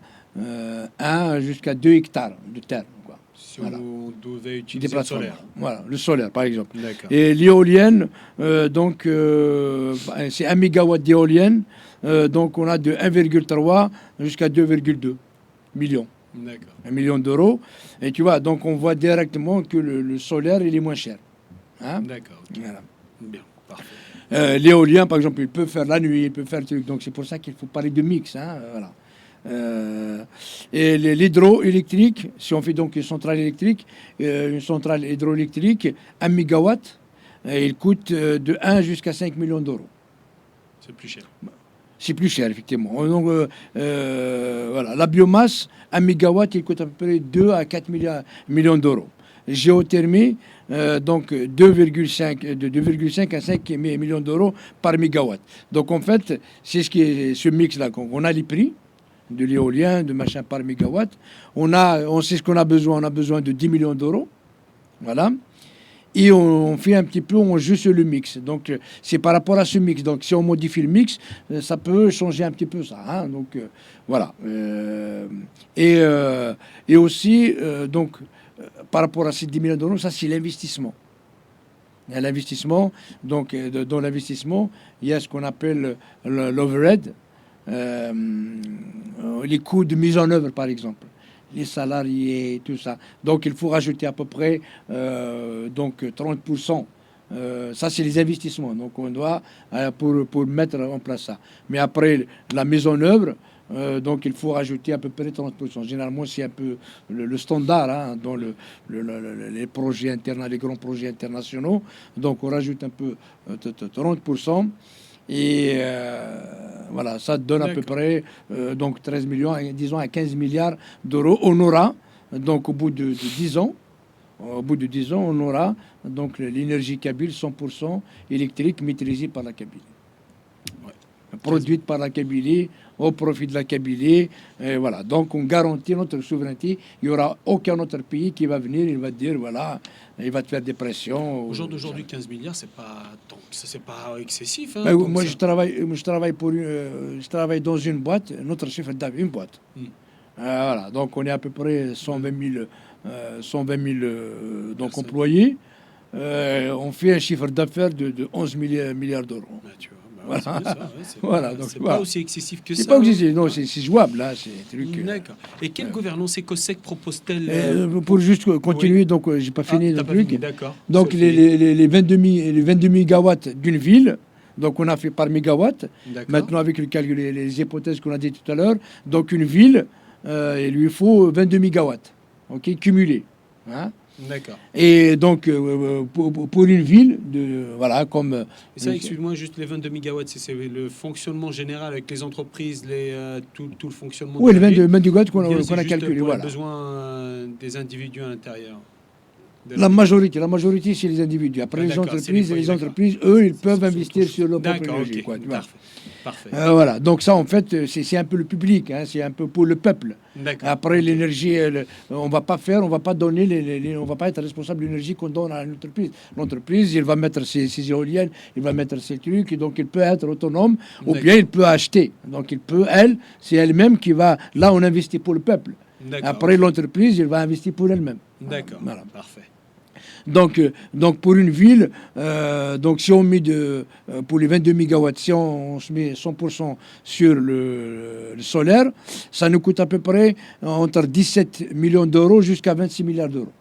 jusqu'à 2 hectares de terre. Quoi. Si Voilà. on devait Des utiliser le plateformes. solaire. Voilà, le solaire, par exemple. D'accord. Et l'éolienne, c'est 1 mégawatt d'éolienne. Donc, on a de 1,3 jusqu'à 2,2 millions. D'accord. 1 million d'euros. Et tu vois, donc on voit directement que le solaire, il est moins cher. Hein? D'accord. Ok. Voilà. Bien. Parfait. L'éolien, par exemple, il peut faire la nuit, il peut faire le truc. Donc c'est pour ça qu'il faut parler de mix. Hein? Voilà. Et l'hydroélectrique, si on fait donc une centrale électrique, une centrale hydroélectrique, 1 mégawatt, il coûte de 1 jusqu'à 5 millions d'euros. C'est plus cher. C'est plus cher, effectivement. Donc, voilà. La biomasse, 1 mégawatt, il coûte à peu près 2 à 4 millions d'euros. Géothermie, donc 2,5 à 5 millions d'euros par mégawatt. Donc, en fait, c'est ce mix-là. On a les prix de l'éolien, de machin par mégawatt. On sait ce qu'on a besoin. On a besoin de 10 millions d'euros. Voilà. Et on fait un petit peu, on joue sur le mix. Donc, c'est par rapport à ce mix. Donc, si on modifie le mix, ça peut changer un petit peu ça. Hein. Donc, voilà. Et aussi, donc, par rapport à ces 10 millions d'euros, ça, c'est l'investissement. Il y a l'investissement. Donc, dans l'investissement, il y a ce qu'on appelle l'overhead, les coûts de mise en œuvre, par exemple. Les salariés, tout ça. Donc, il faut rajouter à peu près donc 30%. Ça, c'est les investissements. Donc, on doit, pour mettre en place ça. Mais après, la mise en œuvre, donc, il faut rajouter à peu près 30%. Généralement, c'est un peu le standard hein, dans les projets internationaux, les grands projets internationaux. Donc, on rajoute un peu 30%. Et voilà, ça donne à peu près donc 13 millions, disons à 15 milliards d'euros. On aura, donc au bout de 10 ans, on aura donc l'énergie kabyle 100% électrique maîtrisée par la Kabylie. Ouais. Produite par la Kabylie, au profit de la Kabylie. Et voilà, donc on garantit notre souveraineté. Il n'y aura aucun autre pays qui va venir, il va dire, voilà, il va te faire des pressions. Au jour d'aujourd'hui, 15 milliards, c'est pas excessif. Hein, ben, moi, je travaille dans une boîte, notre chiffre d'affaires, une boîte. Voilà, donc on est à peu près 120 000 donc employés. On fait un chiffre d'affaires de 11 milliards d'euros. Ah, tu vois, bah, voilà. Voilà, donc c'est voilà. pas aussi excessif que c'est ça. Pas excessif, non, c'est jouable. Hein, c'est truc, D'accord. Et quelle gouvernance ECOSEC propose-t-elle pour juste continuer, donc j'ai pas fini le truc. Fini, d'accord. Donc les 22 mégawatts d'une ville, donc on a fait par mégawatt. Maintenant avec le calcul, les hypothèses qu'on a dit tout à l'heure, donc une ville, il lui faut 22 mégawatts, ok, cumulés. Hein. D'accord. Et donc, pour une ville, voilà, comme... Et ça, excuse-moi, juste les 22 mégawatts, c'est le fonctionnement général avec les entreprises, tout le fonctionnement oui, de la les ville. 22 mégawatts qu'on a calculé. Pour voilà. les besoins des individus à l'intérieur. La majorité, c'est les individus. Après, les D'accord, entreprises, c'est les les d'accord. entreprises, eux, ils peuvent Sont investir tous- sur leur propre D'accord, énergie. ok. Quoi, tu vois. Parfait. Parfait. Voilà, donc ça en fait c'est un peu le public, hein, c'est un peu pour le peuple. D'accord. Après ok. l'énergie, on va pas donner, on va pas être responsable de l'énergie qu'on donne à l'entreprise. L'entreprise, il va mettre ses éoliennes, il va mettre ses trucs, et donc il peut être autonome, ou bien il peut acheter. Donc il peut, c'est elle-même qui va, là on investit pour le peuple. D'accord. Après ok. l'entreprise, elle va investir pour elle-même. D'accord. Voilà. Parfait. Donc pour une ville, donc si on met pour les 22 mégawatts, si on se met 100% sur le solaire, ça nous coûte à peu près entre 17 millions d'euros jusqu'à 26 milliards d'euros.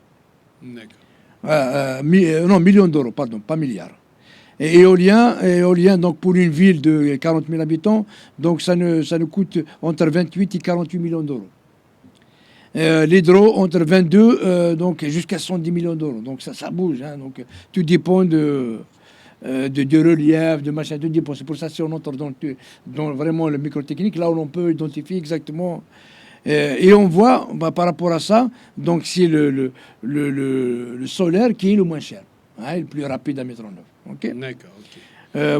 D'accord. Non, millions d'euros, pardon, pas milliards. Et éolien, donc pour une ville de 40 000 habitants, donc ça nous coûte entre 28 et 48 millions d'euros. L'hydro entre 22 donc jusqu'à 110 millions d'euros. Donc ça bouge. Hein, donc tout dépend de relief, de machin, tout dépend. C'est pour ça si on entre dans vraiment le microtechnique, là où on peut identifier exactement. Et on voit par rapport à ça, donc c'est le solaire qui est le moins cher, hein, le plus rapide à mettre en œuvre. Okay. D'accord. ok.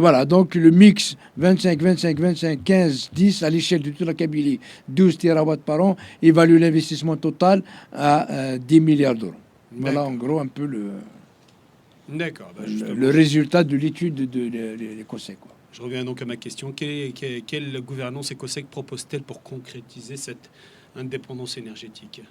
Voilà, donc le mix 25, 25, 25, 15, 10 à l'échelle de toute la Kabylie, 12 TWh par an, évalue l'investissement total à 10 milliards d'euros. Voilà en gros un peu D'accord. Bah, le résultat de l'étude de l'ECOSEC. Je reviens donc à ma question. Quelle gouvernance ECOSEC propose-t-elle pour concrétiser cette indépendance énergétique?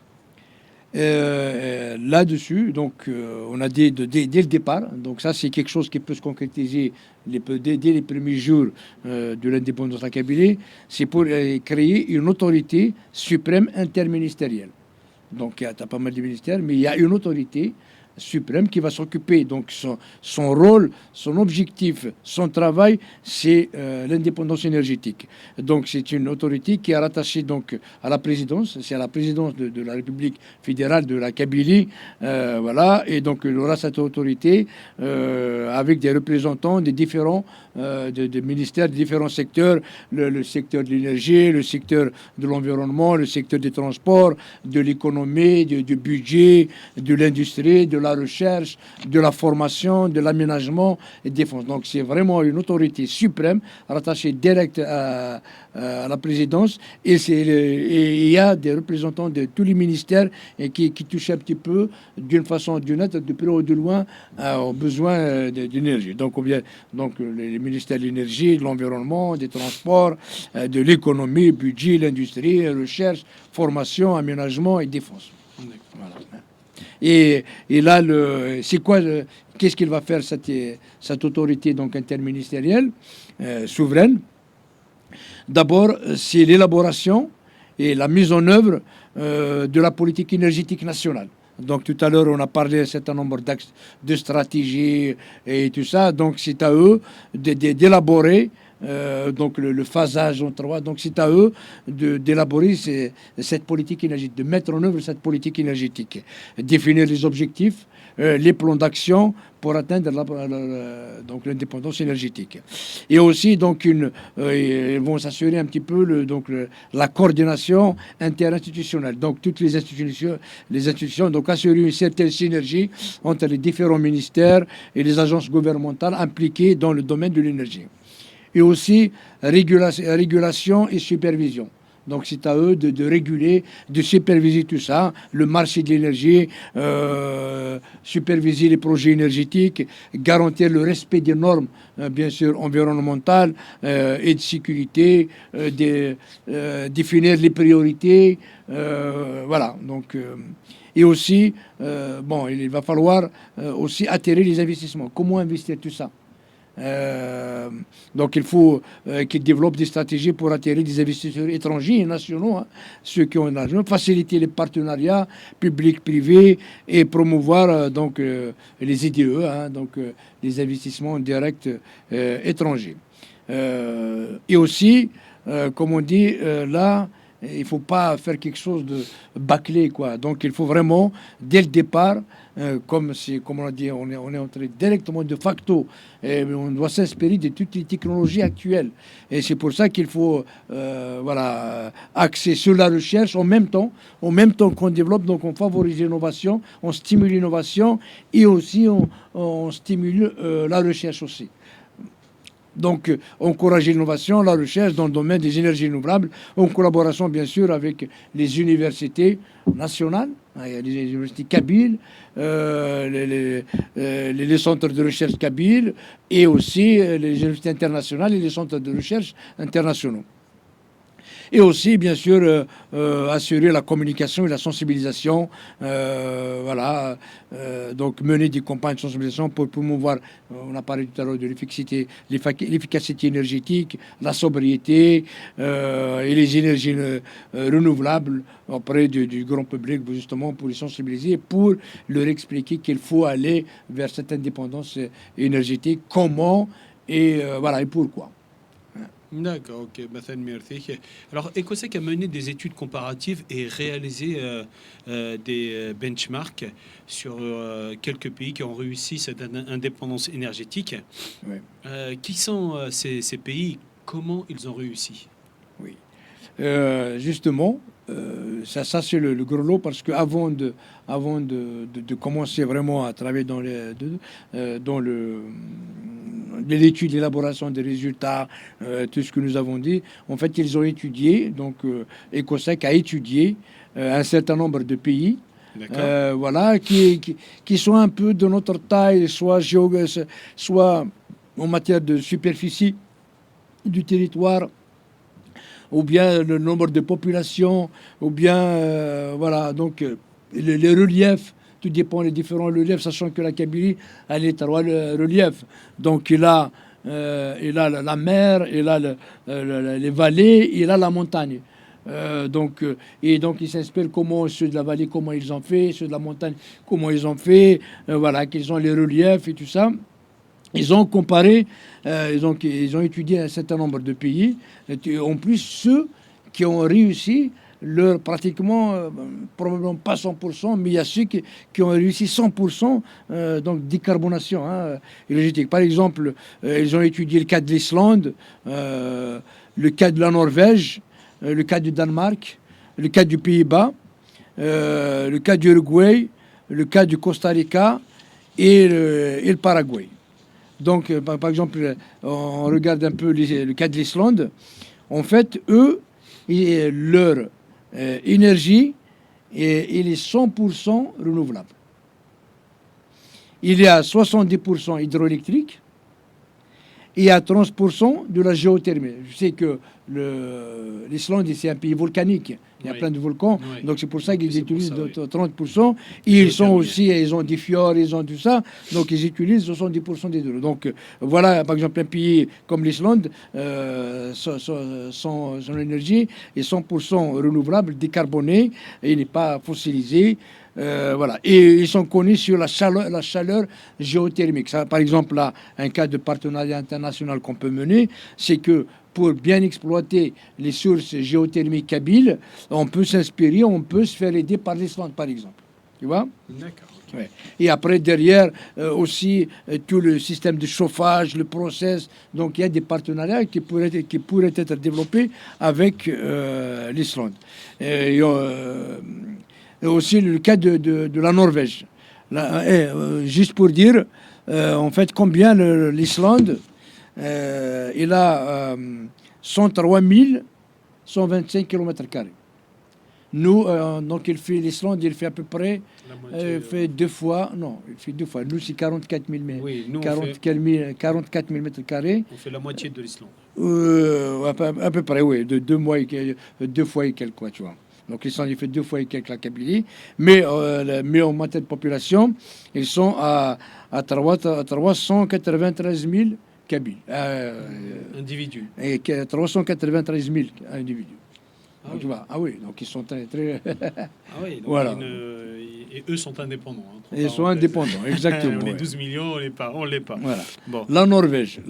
Là-dessus, donc, on a dès le départ, donc ça c'est quelque chose qui peut se concrétiser dès les premiers jours de l'indépendance de la Kabylie, c'est pour créer une autorité suprême interministérielle. Donc il y a pas mal de ministères, mais il y a une autorité suprême qui va s'occuper. Donc son rôle, son objectif, son travail, c'est l'indépendance énergétique. Donc c'est une autorité qui est rattachée donc à la présidence. C'est à la présidence de la République fédérale de la Kabylie. Voilà. Et donc il aura cette autorité avec des représentants des différents des ministères, des différents secteurs, le secteur de l'énergie, le secteur de l'environnement, le secteur des transports, de l'économie, du budget, de l'industrie, de la recherche, de la formation, de l'aménagement et de défense. Donc c'est vraiment une autorité suprême rattachée direct à la présidence et il y a des représentants de tous les ministères qui touchent un petit peu d'une façon ou d'une autre, de près ou de loin, aux besoins d'énergie. Donc les ministères de l'énergie, de l'environnement, des transports, de l'économie, budget, l'industrie, recherche, formation, aménagement et défense. Voilà. Et là, qu'est-ce qu'il va faire cette autorité donc interministérielle souveraine? D'abord, c'est l'élaboration et la mise en œuvre de la politique énergétique nationale. Donc tout à l'heure, on a parlé d'un certain nombre d'axes de stratégie et tout ça. Donc c'est à eux d'élaborer donc le phasage en trois. Donc c'est à eux d'élaborer cette politique énergétique, de mettre en œuvre cette politique énergétique, définir les objectifs, les plans d'action pour atteindre donc l'indépendance énergétique. Et aussi donc ils vont s'assurer un petit peu la coordination interinstitutionnelle. Donc toutes les institutions donc assurer une certaine synergie entre les différents ministères et les agences gouvernementales impliquées dans le domaine de l'énergie. Et aussi régulation et supervision. Donc c'est à eux de réguler, de superviser tout ça, le marché de l'énergie, superviser les projets énergétiques, garantir le respect des normes, bien sûr, environnementales et de sécurité, définir les priorités, voilà. Donc, et aussi, il va falloir aussi attirer les investissements. Comment investir tout ça? Donc il faut qu'ils développent des stratégies pour attirer des investisseurs étrangers et nationaux, hein, ceux qui ont l'argent, faciliter les partenariats publics-privés et promouvoir donc les IDE, hein, donc les investissements directs étrangers. Et aussi, comme on dit là, il ne faut pas faire quelque chose de bâclé, quoi. Donc il faut vraiment, dès le départ, comme on a dit, on est entré directement de facto, et on doit s'inspirer de toutes les technologies actuelles. Et c'est pour ça qu'il faut voilà, axer sur la recherche en même temps qu'on développe. Donc on favorise l'innovation, on stimule l'innovation et aussi on stimule la recherche aussi. Donc, encourager l'innovation, la recherche dans le domaine des énergies renouvelables, en collaboration bien sûr avec les universités nationales, il y a les universités kabyles, les centres de recherche kabyles, et aussi les universités internationales et les centres de recherche internationaux. Et aussi, bien sûr, assurer la communication et la sensibilisation. Voilà. Donc, mener des campagnes de sensibilisation pour promouvoir, on a parlé tout à l'heure de l'efficacité énergétique, la sobriété et les énergies renouvelables auprès du grand public, justement, pour les sensibiliser, pour leur expliquer qu'il faut aller vers cette indépendance énergétique, comment et, voilà, et pourquoi. D'accord, ok. Mathan merci. Alors, Ecosec a mené des études comparatives et réalisé des benchmarks sur quelques pays qui ont réussi cette indépendance énergétique. Oui. Qui sont ces pays? Comment ils ont réussi? Oui. Justement, ça c'est le gros lot, parce qu'avant de commencer vraiment à travailler dans l'étude, l'élaboration des résultats, tout ce que nous avons dit, en fait, ils ont étudié, donc Ecosec a étudié un certain nombre de pays, voilà, qui sont un peu de notre taille, soit en matière de superficie du territoire, ou bien le nombre de populations, ou bien, voilà, donc les reliefs, tout dépend des différents reliefs, sachant que la Kabylie, elle est 3 reliefs. Donc il a la mer, il a les vallées, il a la montagne. Donc ils s'inspirent comment ceux de la vallée, comment ils ont fait, ceux de la montagne, comment ils ont fait, voilà, qu'ils ont les reliefs et tout ça. Ils ont comparé, ils ont étudié un certain nombre de pays. En plus, ceux qui ont réussi, pratiquement, probablement pas 100%, mais il y a ceux qui ont réussi 100%, donc décarbonation énergétique. Par exemple, ils ont étudié le cas de l'Islande, le cas de la Norvège, le cas du Danemark, le cas du Pays-Bas, le cas du Uruguay, le cas du Costa Rica et le Paraguay. Donc, par exemple, on regarde un peu le cas de l'Islande. En fait, eux, leur énergie, il est 100% renouvelable. Il y a 70% hydroélectrique et à 30% de la géothermie. Je sais que l'Islande, c'est un pays volcanique. Il y a plein de volcans. Donc, c'est pour ça qu'ils utilisent 30%. Et ils ont des fjords, ils ont tout ça. Donc, ils utilisent 70% des deux. Donc, voilà, par exemple, un pays comme l'Islande, son énergie est 100% renouvelable, décarboné, et il n'est pas fossilisé. Voilà. Et ils sont connus sur la chaleur géothermique. Ça, par exemple, là, un cas de partenariat international qu'on peut mener, c'est que pour bien exploiter les sources géothermiques kabyles, on peut s'inspirer, on peut se faire aider par l'Islande, par exemple. Tu vois? D'accord. Ouais. Et après, derrière, aussi, tout le système de chauffage, le process. Donc, il y a des partenariats qui pourraient être développés avec l'Islande. Et aussi le cas de la Norvège. Juste pour dire, en fait, combien l'Islande, il a 103 125 km². Nous, donc l'Islande, il fait à peu près, il fait deux fois. Nous, c'est 44 000 mètres. Oui, nous, 44 000 m². On fait la moitié de l'Islande. À peu près, oui, de 2 fois et quelques, quoi, tu vois. Donc l'Islande, il fait 2 fois et quelques la Kabylie. Mais en matière de population, ils sont à 393 000 Kabyles. Individus. Et 393 000 individus. Ah, donc, oui. Tu vois, oui, donc ils sont très... Ah oui, donc voilà. Et eux sont indépendants. Et ils sont indépendants, exactement. On est 12 millions, on l'est pas. Voilà. Bon. La Norvège,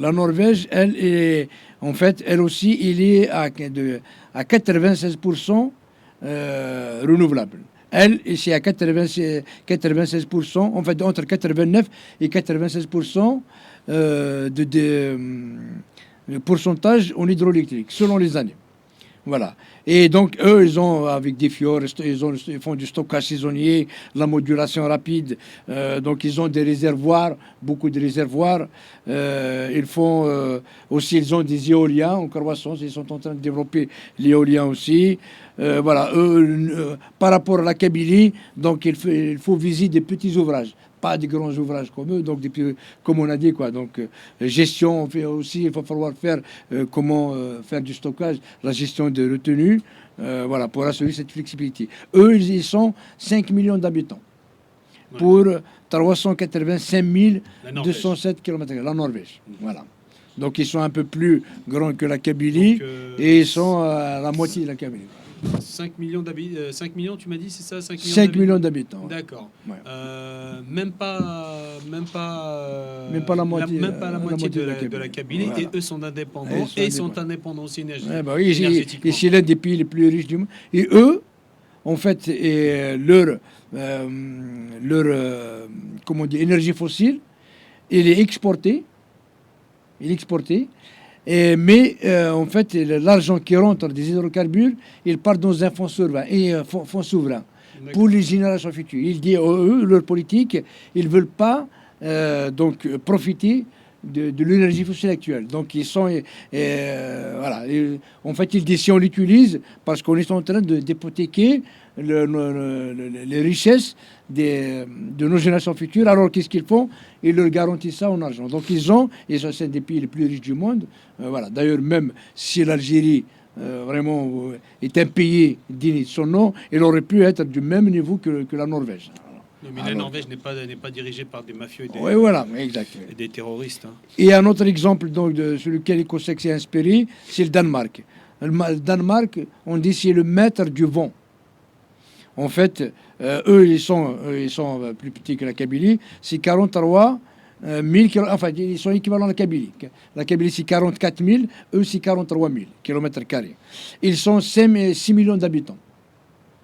elle est, en fait, elle aussi, il est à 96% renouvelable. Elle, c'est à 96%, en fait, entre 89 et 96% de pourcentage en hydroélectrique, selon les années. Voilà. Et donc, eux, ils ont, avec des fjords, ils font du stockage saisonnier, la modulation rapide. Donc, ils ont des réservoirs, beaucoup de réservoirs. Ils font aussi, ils ont des éoliens en croissance. Ils sont en train de développer l'éolien aussi. Voilà. Eux, par rapport à la Kabylie, donc, il faut viser des petits ouvrages. Pas des grands ouvrages comme eux, donc comme on a dit, quoi. Donc, gestion, on fait aussi, il va falloir faire comment faire du stockage, la gestion de retenue, voilà, pour assurer cette flexibilité. Eux, ils sont 5 millions d'habitants pour 385 207 km, la Norvège. Voilà. Donc, ils sont un peu plus grands que la Kabylie et ils sont à la moitié de la Kabylie. 5 millions d'habitants, 5 millions, tu m'as dit, c'est ça, 5 millions d'habitants. Ouais. D'accord. Ouais. Même pas la moitié, de la Kabylie. Voilà. Et eux sont indépendants. Ils sont indépendants aussi énergétiquement. C'est l'un des pays les plus riches du monde. Et eux, en fait, leur comment dire, énergie fossile, elle est exportée. Mais en fait, l'argent qui rentre des hydrocarbures, il part dans un fonds souverain pour les générations futures. Il dit, eux, leur politique, ils ne veulent pas donc profiter de l'énergie fossile actuelle. Donc, ils sont... voilà. Et, en fait, ils disent, si on l'utilise, parce qu'on est en train d'hypothéquer les richesses de nos générations futures. Alors, qu'est-ce qu'ils font? Ils leur garantissent ça en argent. Donc, ils sont un des pays les plus riches du monde. Voilà. D'ailleurs, même si l'Algérie vraiment est un pays digne de son nom, elle aurait pu être du même niveau que la Norvège. Non, mais la Norvège n'est pas dirigée par des mafieux et voilà, exactement. Et des terroristes. Hein. Et un autre exemple donc, sur lequel Ecosec s'est inspiré, c'est le Danemark. Le Danemark, on dit, c'est le maître du vent. En fait, eux, ils sont plus petits que la Kabylie. C'est 43 000 km. Enfin, ils sont équivalents à la Kabylie. La Kabylie, c'est 44 000. Eux, c'est 43 000 km². Ils sont 6 millions d'habitants.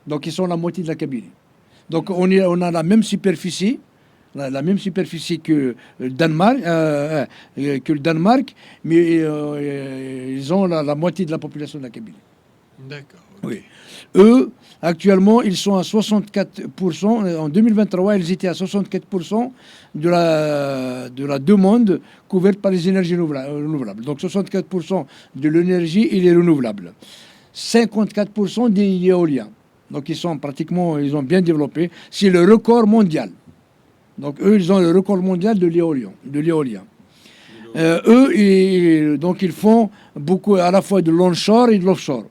Donc, ils sont la moitié de la Kabylie. Donc, on a la même superficie. La même superficie que le Danemark, mais ils ont la moitié de la population de la Kabylie. D'accord. Oui. Eux, actuellement, ils sont à 64%. En 2023, ils étaient à 64% de la demande couverte par les énergies renouvelables. Donc 64% de l'énergie, il est renouvelable. 54% des éoliens. Donc ils ont bien développé. C'est le record mondial. Donc eux, ils ont le record mondial de l'éolien. Donc ils font beaucoup à la fois de l'onshore et de l'offshore.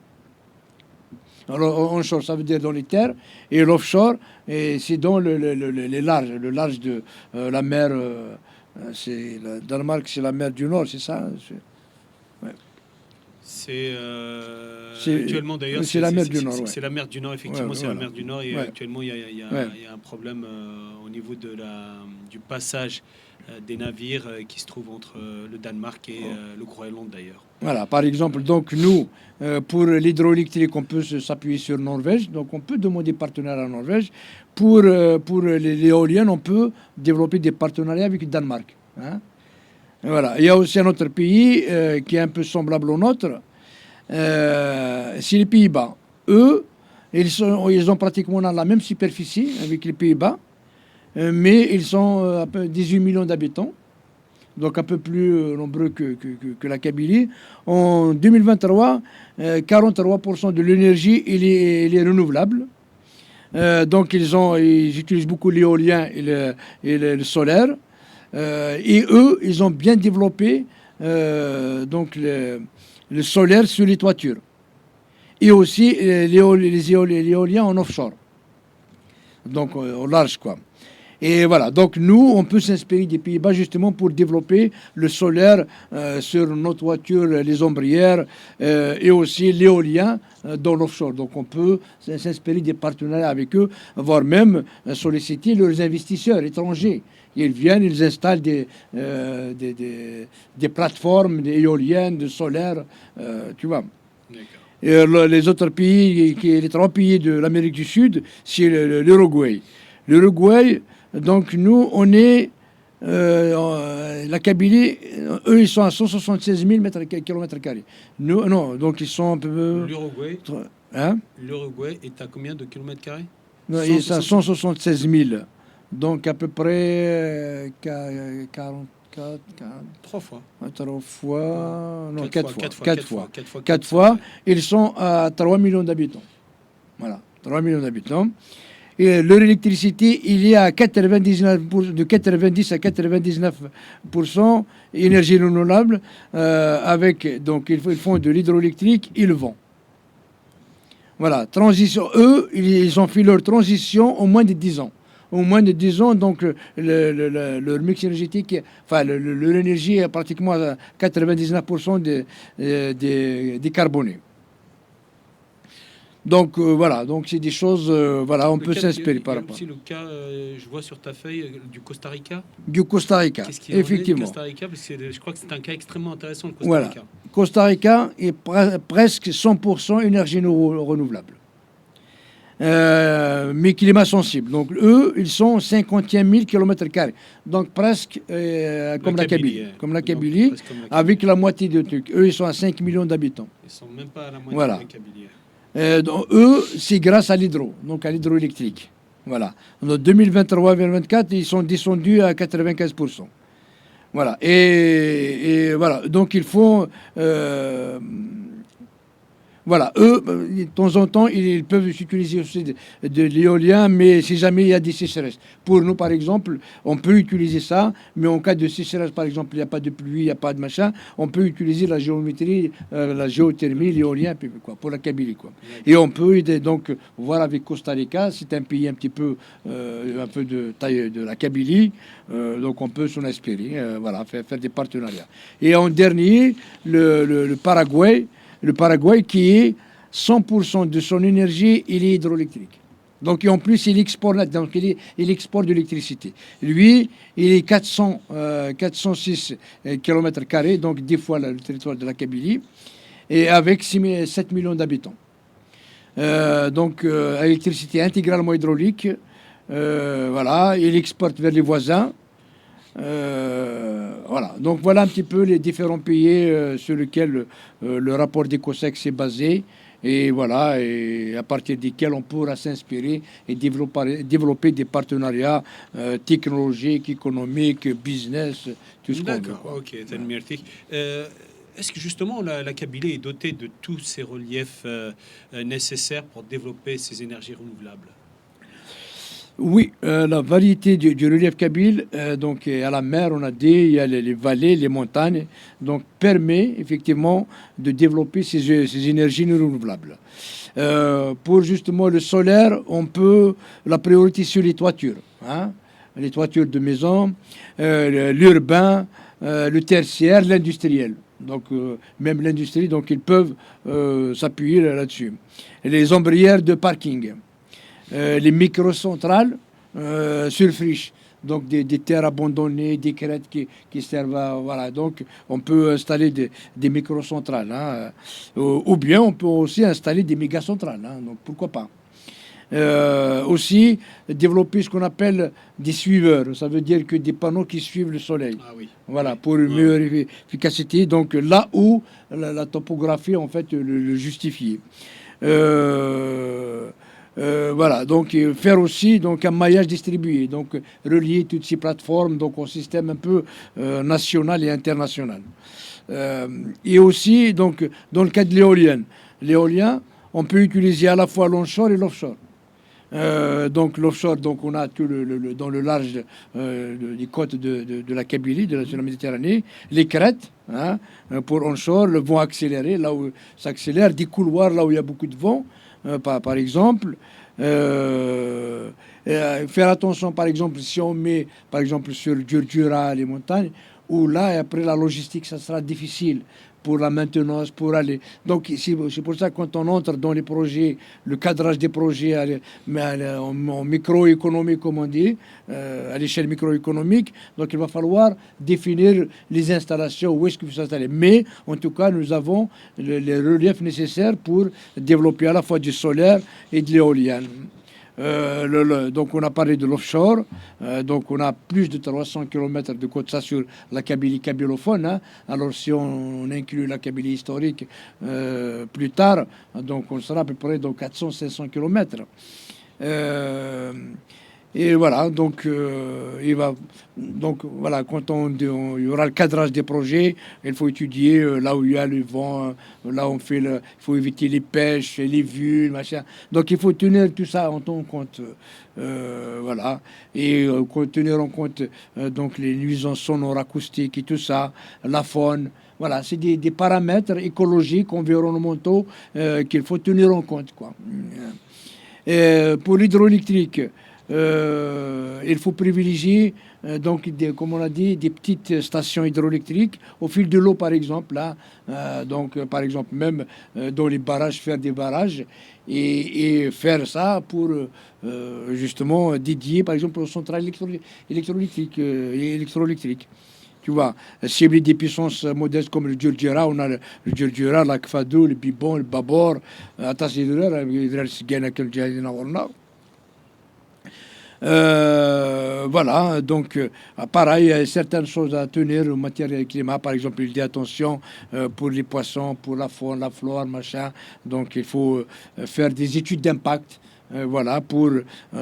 Alors, onshore, ça veut dire dans les terres, et l'offshore, c'est dans les larges, le large de la mer. C'est le Danemark, c'est la mer du Nord, c'est ça? Ouais. C'est actuellement d'ailleurs. C'est la mer du Nord. C'est la mer du Nord, effectivement, c'est la mer du Nord. Et actuellement, il y a un problème au niveau du passage des navires qui se trouvent entre le Danemark et le Groenland d'ailleurs. Voilà, par exemple, donc nous, pour l'hydroélectrique, on peut s'appuyer sur Norvège, donc on peut demander partenariat à la Norvège. Pour l'éolienne, on peut développer des partenariats avec le Danemark. Hein. Voilà. Il y a aussi un autre pays qui est un peu semblable au nôtre, c'est les Pays-Bas. Eux, ils ont pratiquement la même superficie avec les Pays-Bas, mais ils sont à peu 18 millions d'habitants. Donc un peu plus nombreux que la Kabylie. En 2023, 43% de l'énergie il est renouvelable. Donc ils utilisent beaucoup l'éolien et le solaire. Et eux, ils ont bien développé donc le solaire sur les toitures. Et aussi les éoliens en offshore. Donc au large, quoi. Et voilà, donc nous, on peut s'inspirer des Pays-Bas justement pour développer le solaire sur nos toitures, les ombrières, et aussi l'éolien dans l'offshore. Donc on peut s'inspirer des partenariats avec eux, voire même solliciter leurs investisseurs étrangers. Ils viennent, ils installent des plateformes éoliennes, de solaire, tu vois. Et les autres pays, les 3 pays de l'Amérique du Sud, c'est l'Uruguay. L'Uruguay, donc nous, on est la Kabylie, eux, ils sont à 176 000 km². Nous, non, donc ils sont un peu... L'Uruguay, hein? L'Uruguay est à combien de kilomètres carrés? Non, ils sont à 176 000. Donc à peu près 44, 3 fois. 3 fois, non, 4 fois. 4 fois. 4 fois, ils sont à 3 millions d'habitants. Voilà, 3 millions d'habitants. Et leur électricité, il y a 99 de 90 à 99% énergie renouvelable, avec, donc ils font de l'hydraulique et le vent. Voilà, transition, eux, ils ont fait leur transition au moins de 10 ans. Au moins de 10 ans, donc leur mix énergétique, enfin leur énergie est pratiquement à 99% décarbonée. Donc voilà, donc c'est des choses, voilà, on peut s'inspirer par rapport. Il y a aussi le cas, je vois sur ta feuille, du Costa Rica. Du Costa Rica, effectivement. Costa Rica, parce que je crois que c'est un cas extrêmement intéressant, le Costa voilà. Rica. Costa Rica est presque 100% énergie renouvelable. Mais climat sensible. Donc eux, ils sont 51 000 km². Donc presque comme la Kabylie. Comme la Kabylie, avec la moitié de trucs. Eux, ils sont à 5 millions d'habitants. Ils ne sont même pas à la moitié voilà. de la Kabylie. Donc, eux, c'est grâce à l'hydro, donc à l'hydroélectrique. Voilà. En 2023-2024, ils sont descendus à 95%. Voilà. Et voilà. Donc, ils font... voilà, eux, de temps en temps, ils peuvent utiliser aussi de l'éolien, mais si jamais il y a des sécheresses. Pour nous, par exemple, on peut utiliser ça, mais en cas de sécheresse, par exemple, il n'y a pas de pluie, il n'y a pas de machin, on peut utiliser la géométrie, la géothermie, l'éolien, quoi, pour la Kabylie, quoi. Et on peut donc voir avec Costa Rica, c'est un pays un peu de taille de la Kabylie, donc on peut s'en inspirer, voilà, faire des partenariats. Et en dernier, le Paraguay. Le Paraguay qui est 100% de son énergie, il est hydroélectrique. Donc en plus, il exporte de l'électricité. Lui, il est 406 km², donc 10 fois le territoire de la Kabylie, et avec 7 millions d'habitants. Donc électricité intégralement hydraulique. Voilà, il exporte vers les voisins. Voilà, donc voilà un petit peu les différents pays sur lesquels le rapport d'EcoSec s'est basé, et voilà, et à partir desquels on pourra s'inspirer et développer des partenariats technologiques, économiques, business, tout ce qu'on veut. D'accord, ok, merci. Est-ce que justement la Kabylie est dotée de tous ces reliefs nécessaires pour développer ces énergies renouvelables? Oui, la variété du relief kabyle, donc à la mer, on a dit, il y a les vallées, les montagnes, donc permet effectivement de développer ces énergies renouvelables. Pour justement le solaire, on peut la priorité sur les toitures, hein, les toitures de maisons, l'urbain, le tertiaire, l'industriel. Donc même l'industrie, donc ils peuvent s'appuyer là-dessus. Les ombrières de parking. Les microcentrales sur friche, donc des terres abandonnées, des crêtes qui servent à... Voilà, donc on peut installer des microcentrales, hein, ou bien on peut aussi installer des mégacentrales, hein, donc pourquoi pas. Aussi développer ce qu'on appelle des suiveurs, ça veut dire que des panneaux qui suivent le soleil. Ah oui. Voilà, pour une meilleure efficacité, donc là où la topographie en fait le justifie. Voilà, donc faire aussi donc un maillage distribué, donc relier toutes ces plateformes donc au système un peu national et international. Et aussi donc dans le cas de l'éolien, on peut utiliser à la fois l'onshore et l'offshore. Donc l'offshore, donc on a tout dans le large des côtes de la Kabylie, de la Méditerranée, les crêtes, hein, pour onshore, le vent accéléré, là où ça accélère, des couloirs là où il y a beaucoup de vent. Par exemple, faire attention, par exemple, si on met, par exemple, sur Jura, les montagnes, où là, après la logistique, ça sera difficile, pour la maintenance, pour aller. Donc c'est pour ça que quand on entre dans les projets, le cadrage des projets en microéconomie, comme on dit, à l'échelle microéconomique, donc il va falloir définir les installations, où est-ce qu'il faut s'installer. Mais en tout cas, nous avons les reliefs nécessaires pour développer à la fois du solaire et de l'éolienne. Donc on a parlé de l'offshore, donc on a plus de 300 km de côte, ça sur la Kabylie kabylophone, hein. Alors si on inclut la Kabylie historique plus tard, donc on sera à peu près dans 400-500 km. Et voilà, donc voilà, quand il y aura le cadrage des projets, il faut étudier là où il y a le vent, là où il faut éviter les pêches, les vues, machin. Donc il faut tenir tout ça en compte, voilà, et tenir en compte donc les nuisances sonores, acoustiques et tout ça, la faune. Voilà, c'est des paramètres écologiques, environnementaux qu'il faut tenir en compte, quoi. Pour l'hydroélectrique, il faut privilégier, donc, comme on a dit, des petites stations hydroélectriques au fil de l'eau, par exemple. Là, donc, par exemple, même dans les barrages, faire des barrages et faire ça pour justement dédier, par exemple, aux centrales électroélectriques. Tu vois, cibler des puissances modestes comme le Djurdjura, on a le Djurdjura, l'Akfadou, le Bibon, le Babor, voilà, donc pareil, il y a certaines choses à tenir en matière de climat. Par exemple, il dit attention pour les poissons, pour la faune, la flore, machin. Donc il faut faire des études d'impact. Voilà, pour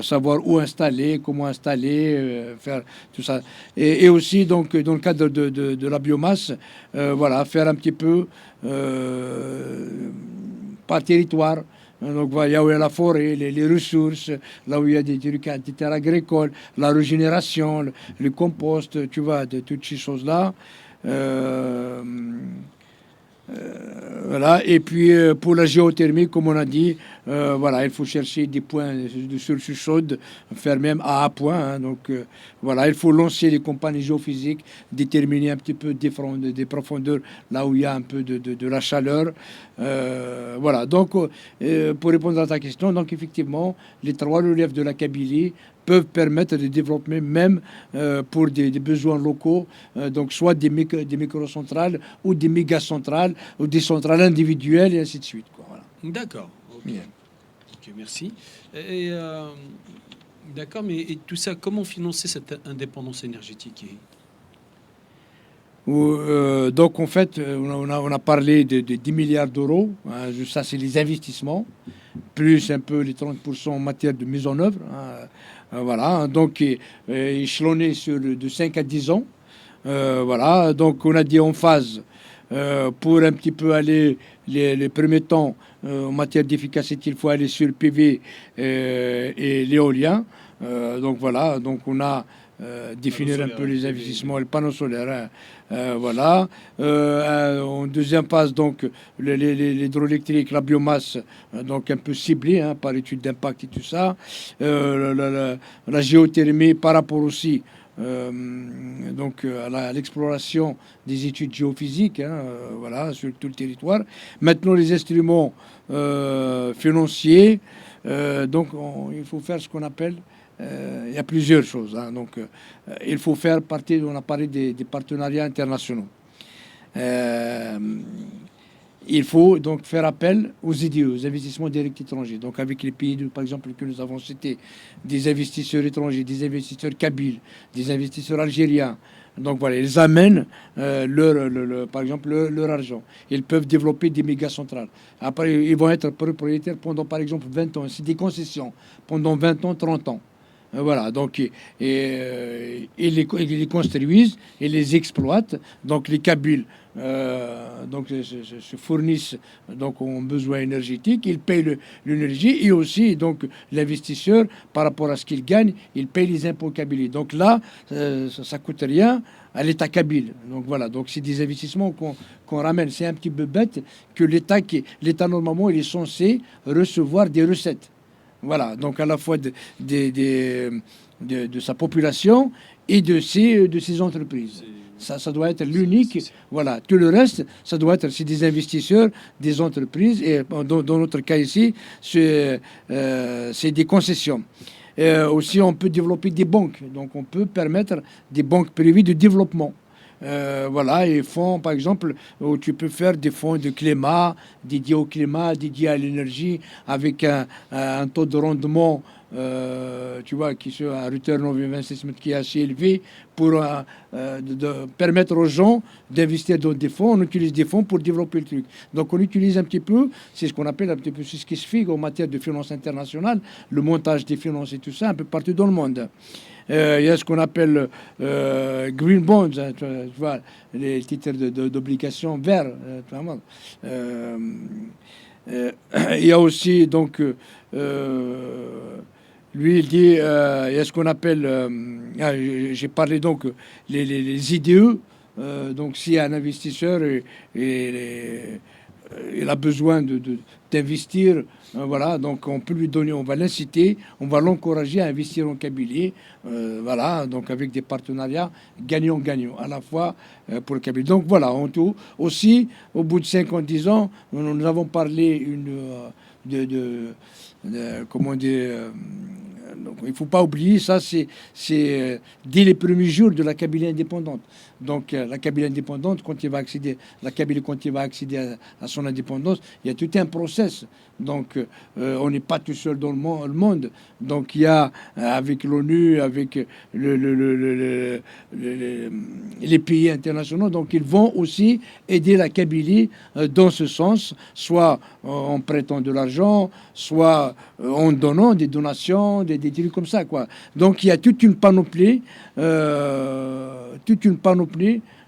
savoir où installer, comment installer, faire tout ça. Et aussi, donc, dans le cadre de la biomasse, voilà, faire un petit peu par territoire. Donc, voilà, où il y a la forêt, les ressources, là où il y a des terres agricoles, la régénération, le compost, tu vois, de toutes ces choses-là. Voilà. Et puis pour la géothermie, comme on a dit, voilà, il faut chercher des points de sources chaudes, faire même à point. Hein. Donc voilà, il faut lancer les compagnies géophysiques, déterminer un petit peu des profondeurs là où il y a un peu de la chaleur. Voilà. Donc pour répondre à ta question, donc effectivement, les 3 reliefs de la Kabylie peuvent permettre de développer même pour des besoins locaux, donc soit des microcentrales ou des mégacentrales ou des centrales individuelles et ainsi de suite. Quoi, voilà. D'accord. Okay. Yeah. Ok, merci. D'accord, mais et tout ça, comment financer cette indépendance énergétique? Donc en fait, on a parlé de 10 milliards d'euros. Hein, ça, c'est les investissements, plus un peu les 30% en matière de mise en œuvre. Hein, voilà, donc échelonné de 5 à 10 ans. Voilà, donc on a dit en phase pour un petit peu aller les premiers temps en matière d'efficacité, il faut aller sur le PV et l'éolien. Donc voilà, donc on a définir un peu les investissements, le panneau solaire. Voilà. En deuxième phase, donc l'hydroélectrique, la biomasse, donc un peu ciblée hein, par étude d'impact et tout ça. La géothermie par rapport aussi donc à l'exploration des études géophysiques, hein, voilà, sur tout le territoire. Maintenant, les instruments financiers, donc il faut faire ce qu'on appelle il y a plusieurs choses. Hein. Donc, il faut faire partie, on a parlé des partenariats internationaux. Il faut donc faire appel aux IDE, aux investissements directs étrangers. Donc, avec les pays, par exemple, que nous avons cités, des investisseurs étrangers, des investisseurs kabyles, des investisseurs algériens. Donc, voilà, ils amènent par exemple, leur argent. Ils peuvent développer des méga-centrales. Après, ils vont être propriétaires pendant, par exemple, 20 ans. C'est des concessions pendant 20 ans, 30 ans. Voilà, donc ils les construisent et les exploitent. Donc les Kabyles donc, se fournissent donc en besoin énergétique, ils payent l'énergie et aussi donc l'investisseur par rapport à ce qu'il gagne, il paye les impôts kabyles. Donc là, ça coûte rien à l'État kabyle. Donc voilà, donc c'est des investissements qu'on ramène. C'est un petit peu bête que l'État normalement il est censé recevoir des recettes. Voilà, donc à la fois de sa population et de ses entreprises. Ça doit être l'unique. Voilà. Tout le reste, ça doit être c'est des investisseurs, des entreprises. Et dans notre cas ici, c'est des concessions. Aussi, on peut développer des banques. Donc, on peut permettre des banques privées de développement. Voilà, et fonds, par exemple, où tu peux faire des fonds de climat, dédiés au climat, dédiés à l'énergie, avec un taux de rendement, tu vois, qui est un return of investment qui est assez élevé pour de permettre aux gens d'investir dans des fonds. On utilise des fonds pour développer le truc. Donc, on utilise un petit peu, c'est ce qu'on appelle un petit peu, c'est ce qui se fait en matière de finance internationale, le montage des finances et tout ça, un peu partout dans le monde. Il y a ce qu'on appelle green bonds, hein, tu vois, les titres d'obligations verts. Il y a aussi, donc, lui, il dit, il y a ce qu'on appelle, j'ai parlé donc, les IDE. Donc, si un investisseur il a besoin d'investir, voilà, donc on peut lui donner, on va l'inciter, on va l'encourager à investir en Kabylie, voilà, donc avec des partenariats gagnant-gagnant, à la fois pour le Kabylie. Donc voilà, en tout, aussi, au bout de 5 ans, 10 ans, nous avons parlé comment dire, donc, il ne faut pas oublier, ça c'est dès les premiers jours de la Kabylie indépendante. Donc la Kabylie indépendante, quand il va accéder, la Kabylie quand il va accéder à son indépendance, il y a tout un process. Donc on n'est pas tout seul dans le monde. Donc il y a avec l'ONU, avec les pays internationaux, donc ils vont aussi aider la Kabylie dans ce sens, soit en prêtant de l'argent, soit en donnant des donations, des trucs comme ça, quoi. Donc il y a toute une panoplie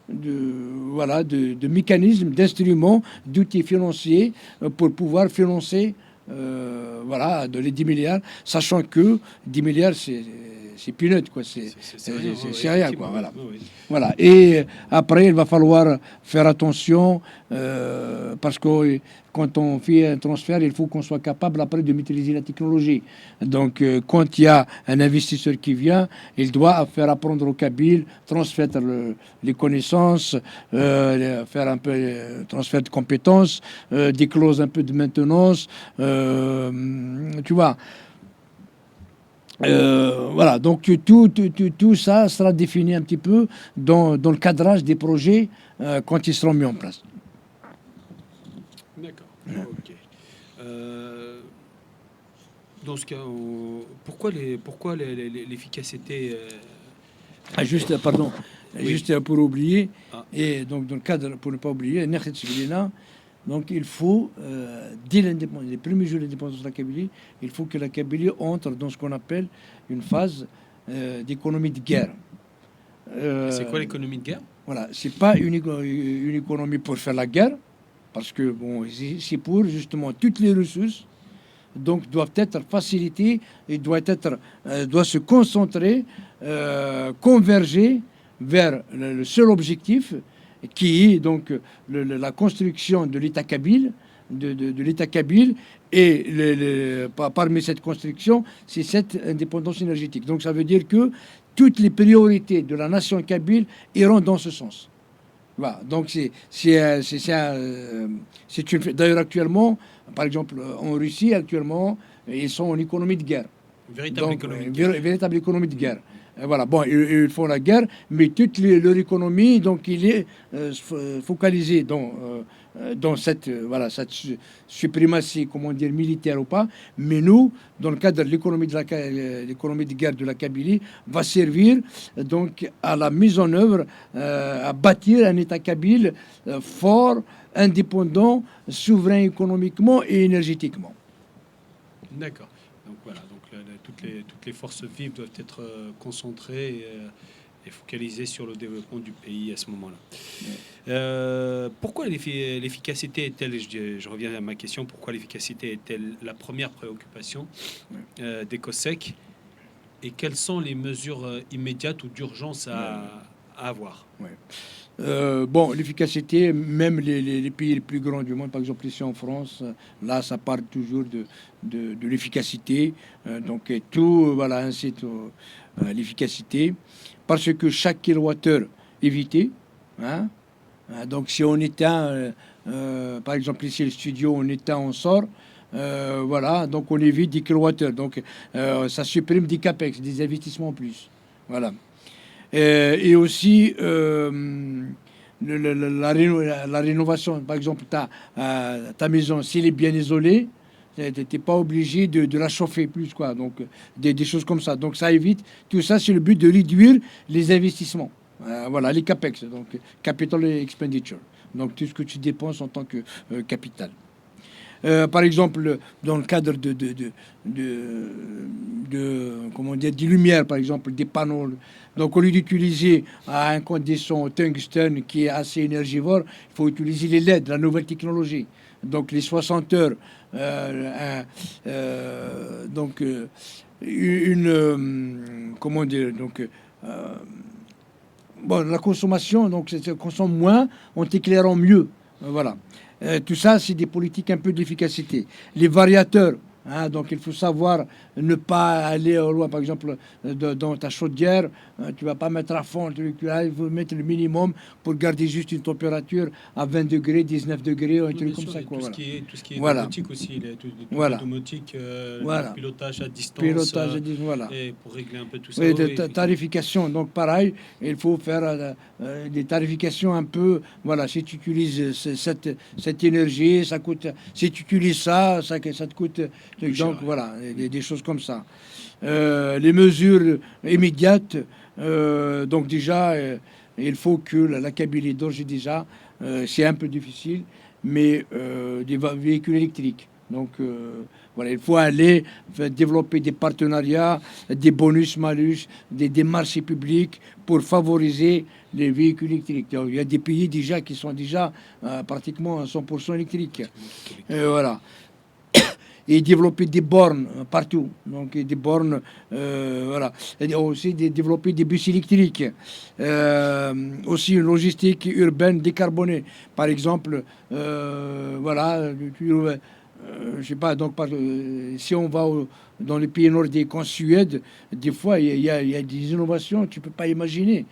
de mécanismes, d'instruments, d'outils financiers pour pouvoir financer voilà, les 10 milliards, sachant que 10 milliards, c'est peanut, quoi. C'est rien, quoi. Voilà. Voilà. Et après, il va falloir faire attention parce que quand on fait un transfert, il faut qu'on soit capable après de maîtriser la technologie. Donc, quand il y a un investisseur qui vient, il doit faire apprendre au Kabyle, transmettre les connaissances, faire un peu transfert de compétences, des clauses un peu de maintenance, tu vois. Voilà, donc tout ça sera défini un petit peu dans le cadrage des projets quand ils seront mis en place. D'accord. Ok. Dans ce cas, pourquoi l'efficacité Juste, pardon, oui. Juste pour oublier, Ah. et donc dans le cadre, pour ne pas oublier, donc il faut, dès l'indépendance, les premiers jours de l'indépendance de la Kabylie, il faut que la Kabylie entre dans ce qu'on appelle une phase d'économie de guerre. C'est quoi l'économie de guerre? Voilà, c'est pas une économie pour faire la guerre, parce que bon, c'est pour justement toutes les ressources, donc doivent être facilitées et doivent se concentrer, converger vers le seul objectif qui est donc la construction de l'État kabyle, de l'État kabyle, et parmi cette construction, c'est cette indépendance énergétique. Donc ça veut dire que toutes les priorités de la nation kabyle iront dans ce sens. Voilà. Donc d'ailleurs actuellement, par exemple en Russie actuellement, ils sont en économie de guerre. Véritable économie de guerre. Voilà, bon, ils font la guerre, mais toute leur économie, donc, il est focalisé dans cette suprématie, comment dire, militaire ou pas. Mais nous, dans le cadre de l'économie de guerre de la Kabylie, va servir donc à la mise en œuvre, à bâtir un État kabyle fort, indépendant, souverain économiquement et énergétiquement. D'accord. Donc voilà, toutes les forces vives doivent être concentrées et focalisées sur le développement du pays à ce moment-là. Pourquoi l'efficacité est-elle, je reviens à ma question, pourquoi l'efficacité est-elle la première préoccupation des COSEC et quelles sont les mesures immédiates ou d'urgence à avoir? Bon, l'efficacité, même les pays les plus grands du monde, par exemple ici en France, là, ça part toujours de l'efficacité. Donc, tout incite à l'efficacité. Parce que chaque kilowattheure évité, hein. Donc si on éteint, par exemple ici le studio, on éteint, on sort, voilà, donc on évite 10 kWh. Donc ça supprime des capex, des investissements en plus. Voilà. Et aussi la rénovation. Par exemple, ta maison, s'il est bien isolé, t'es pas obligé de la chauffer plus, quoi. Donc des choses comme ça. Donc ça évite tout ça, c'est le but de réduire les investissements. Voilà, les capex, donc capital expenditure. Donc tout ce que tu dépenses en tant que capital. Par exemple, dans le cadre comment dire, des lumières, par exemple, des panneaux. Donc, au lieu d'utiliser un condensateur tungstène qui est assez énergivore, il faut utiliser les LED, la nouvelle technologie. Donc, les 60 heures, donc, comment dire, donc, bon, la consommation, donc, ça consomme moins en éclairant mieux. Voilà. Tout ça, c'est des politiques un peu d'efficacité. Les variateurs, hein, donc il faut savoir ne pas aller au loin. Par exemple, dans ta chaudière, tu vas pas mettre à fond, il faut mettre le minimum pour garder juste une température à 20 degrés, 19 degrés, un truc comme ça. Quoi, tout ce qui est voilà. domotique aussi, Voilà. Domotique, Voilà. Pilotage à distance, Pilotage à distance, voilà. et pour régler un peu tout ça. Oui, Oui, tarification, donc pareil, il faut faire des tarifications un peu, voilà, si tu utilises cette énergie, ça coûte, si tu utilises ça te coûte, donc cher, voilà, des choses comme ça. Les mesures immédiates, donc déjà, il faut que la Kabylie, d'ores et déjà, c'est un peu difficile, mais des véhicules électriques. Donc, voilà, il faut aller développer des partenariats, des bonus-malus, des marchés publics pour favoriser les véhicules électriques. Il y a des pays déjà qui sont déjà pratiquement à 100% électriques. Voilà. Et développer des bornes partout. Donc, des bornes, voilà. Et aussi développer des bus électriques. Aussi une logistique urbaine décarbonée. Par exemple, voilà, je sais pas, donc si on va dans les pays nordiques, en Suède, des fois, il y a des innovations que tu peux pas imaginer.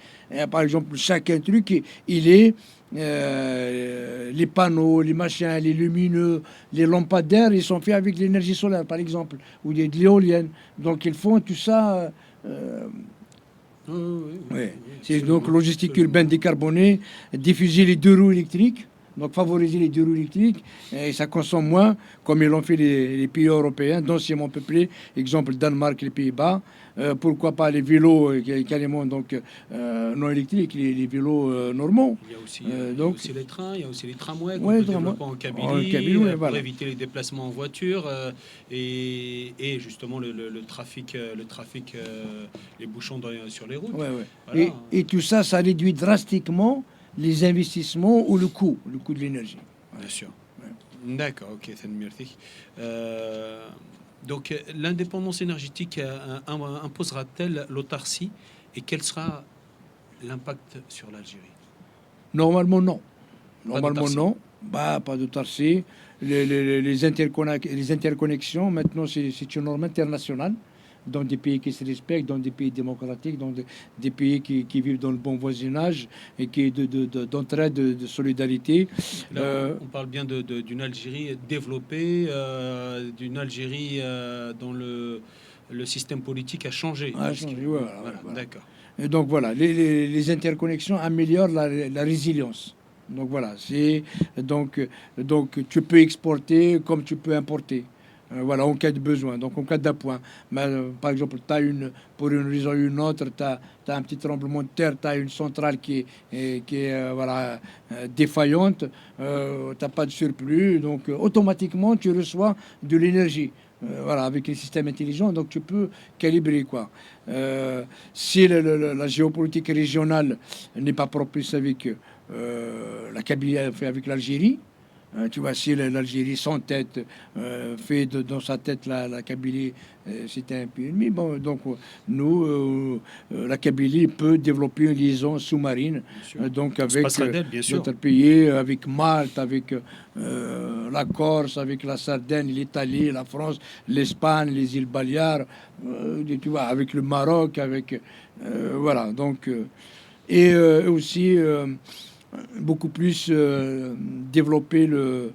Par exemple, chacun truc, il est les panneaux, les machins, les lumineux, les lampadaires, ils sont faits avec l'énergie solaire, par exemple, ou de l'éolienne. Donc, ils font tout ça. C'est donc logistique urbaine décarbonée, diffuser les deux roues électriques. Donc favoriser les deux roues électriques, et ça consomme moins, comme ils l'ont fait les pays européens, densément peuplés, exemple Danemark et les Pays-Bas. Pourquoi pas les vélos carrément donc, non électriques, les vélos normaux. Il y a aussi les trains, il y a aussi les tramways qu'on peut développer en Kabylie, pour voilà, éviter les déplacements en voiture et justement le trafic, les bouchons sur les routes. Voilà. Et tout ça, ça réduit drastiquement les investissements ou le coût de l'énergie. Bien sûr. D'accord, ok, merci. Donc, l'indépendance énergétique imposera-t-elle l'autarcie et quel sera l'impact sur l'Algérie? Normalement, non. Normalement, non. Bah, pas d'autarcie. Les interconnexions, maintenant, c'est une norme internationale. Dans des pays qui se respectent, dans des pays démocratiques, dans des pays qui vivent dans le bon voisinage et qui d'entraide, de solidarité. Là, on parle bien d'une Algérie développée, d'une Algérie dont le système politique a changé. Voilà. D'accord. Et donc voilà, les interconnexions améliorent la résilience. Donc voilà, donc tu peux exporter comme tu peux importer. Voilà, en cas de besoin, donc en cas d'appoint. Par exemple, pour une raison ou une autre, tu as un petit tremblement de terre, tu as une centrale qui est voilà, défaillante, tu n'as pas de surplus, donc automatiquement, tu reçois de l'énergie. Voilà, avec les systèmes intelligents, donc tu peux calibrer, quoi. Si la géopolitique régionale n'est pas propice avec la Kabylie, avec l'Algérie, tu vois, si l'Algérie sans tête fait dans sa tête la Kabylie, c'était un pays ennemi. Bon, donc nous, la Kabylie peut développer une liaison sous-marine, donc avec d'autres pays, avec Malte, avec la Corse, avec la Sardaigne, l'Italie, la France, l'Espagne, les îles Baléares, tu vois, avec le Maroc, avec voilà. Donc et aussi beaucoup plus développer le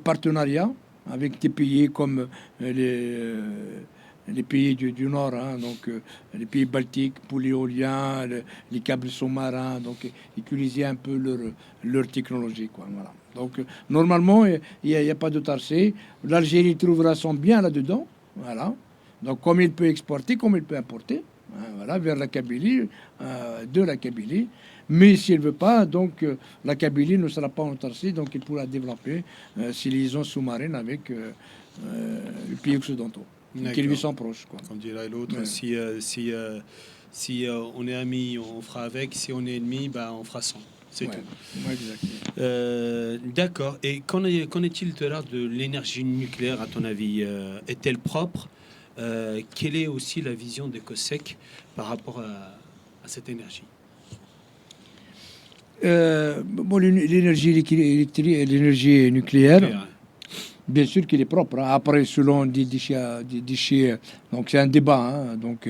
partenariat avec des pays comme les pays du Nord, hein, donc les pays baltiques pour l'éolien, les câbles sous-marins, donc utiliser un peu leur technologie, quoi, voilà. Donc normalement, il n'y a pas de tarcé. L'Algérie trouvera son bien là-dedans, voilà. Donc comme il peut exporter, comme il peut importer, hein, voilà, vers la Kabylie, de la Kabylie. Mais s'il ne veut pas, donc la Kabylie ne sera pas autarcie, donc il pourra développer ses liaisons sous-marines avec les pays occidentaux, qui lui sont proches, quoi. Comme dirait l'autre, Ouais. si on est amis, on fera avec. Si on est ennemi, bah, on fera sans. C'est Ouais. tout. Ouais, exactement. D'accord. Et qu'en est-il de l'art de l'énergie nucléaire, à ton avis? Est-elle propre? Quelle est aussi la vision des COSEC par rapport à cette énergie? Bon, l'énergie électrique, l'énergie nucléaire, bien sûr qu'il est propre, hein. Après, selon des déchets, donc c'est un débat, hein. Donc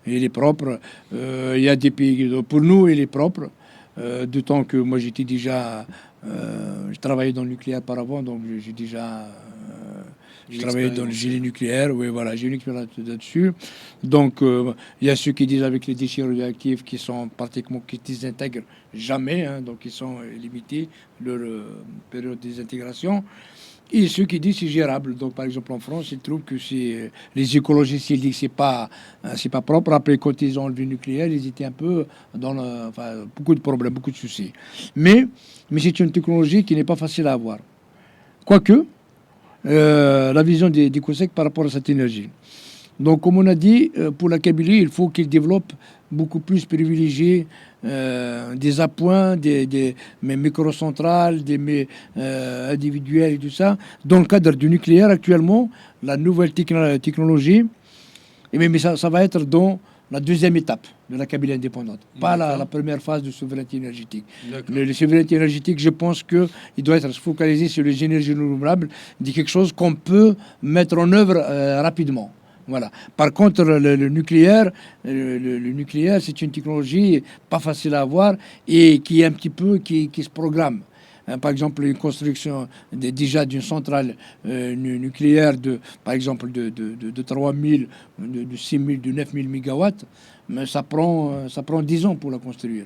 il est propre. Il y a des pays, pour nous, il est propre. D'autant que moi, j'étais déjà, je travaillais dans le nucléaire par avant, donc j'ai déjà, je travaillais dans le génie nucléaire. Oui, voilà, j'ai une expérience là-dessus. Donc, il y a ceux qui disent avec les déchets radioactifs qui sont pratiquement, qui ne désintègrent jamais, hein, donc ils sont limités leur période de désintégration. Et ceux qui disent c'est gérable. Donc, par exemple, en France, ils trouvent que c'est les écologistes, ils disent que c'est pas propre. Après, quand ils ont enlevé le nucléaire, ils étaient un peu enfin, beaucoup de problèmes, beaucoup de soucis. Mais c'est une technologie qui n'est pas facile à avoir. Quoique, la vision des COSEC par rapport à cette énergie. Donc, comme on a dit, pour la Kabylie, il faut qu'il développe beaucoup plus privilégier des appoints, des microcentrales, des individuels et tout ça. Dans le cadre du nucléaire, actuellement, la nouvelle technologie, mais ça va être dans la deuxième étape de la Kabylie indépendante, pas la première phase de souveraineté énergétique. Le souveraineté énergétique, je pense qu'il doit être focalisé sur les énergies renouvelables, dit quelque chose qu'on peut mettre en œuvre rapidement. Voilà. Par contre, le nucléaire, le nucléaire, c'est une technologie pas facile à avoir et qui est un petit peu qui se programme. Hein, par exemple, une construction déjà d'une centrale nucléaire par exemple, de 3000, de 6000, de 9000 mégawatts, mais ça prend 10 ans pour la construire.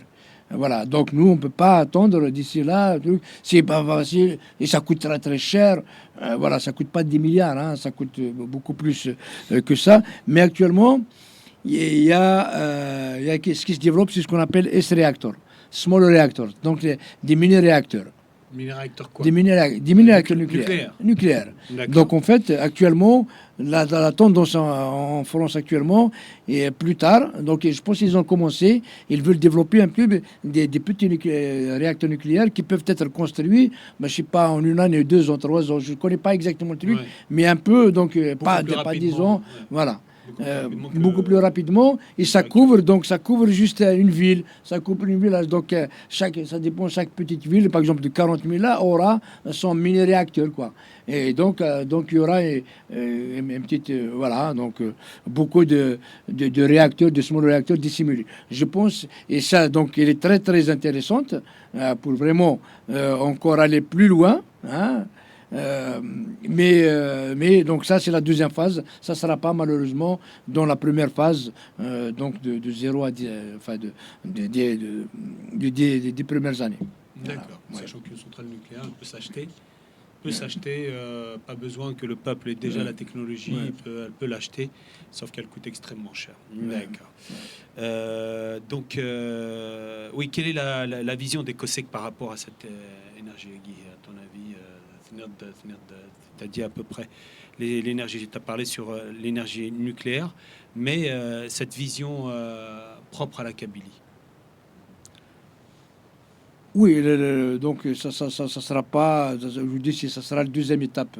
Voilà, donc nous, on ne peut pas attendre d'ici là. C'est pas facile et ça coûte très très cher. Voilà, ça ne coûte pas 10 milliards, hein, ça coûte beaucoup plus que ça. Mais actuellement, il y a ce qui se développe, c'est ce qu'on appelle S-réacteurs, small reactors, donc des mini-réacteurs. Mini-réacteurs quoi? Des mini-réacteurs nucléaires. Donc en fait, actuellement, la tendance en France actuellement, et plus tard, donc je pense qu'ils ont commencé, ils veulent développer un peu des petits réacteurs nucléaires qui peuvent être construits, je ne sais pas, en une année, 2 ans, 3 ans, je ne connais pas exactement le truc, mais un peu, donc pas 10 ans, voilà. Beaucoup plus rapidement et ça couvre juste une ville, donc ça dépend, chaque petite ville par exemple de 40 000 là aura son mini réacteur, quoi, et donc il y aura une petite voilà, donc beaucoup de réacteurs, de small réacteurs dissimulés, je pense, et ça donc il est très très intéressante pour vraiment encore aller plus loin, hein. Mais donc ça c'est la deuxième phase, ça sera pas malheureusement dans la première phase, donc de 0 à 10, enfin des premières années. D'accord. Voilà. Sachant qu'une centrale nucléaire peut s'acheter, pas besoin que le peuple ait déjà la technologie, elle peut l'acheter, sauf qu'elle coûte extrêmement cher. D'accord. Donc oui, quelle est la vision des COSEC par rapport à cette énergie, Guy, à ton avis? Tu as dit à peu près l'énergie, tu as parlé sur l'énergie nucléaire, mais cette vision propre à la Kabylie. Oui, donc ça sera pas, je vous dis, ça sera la deuxième étape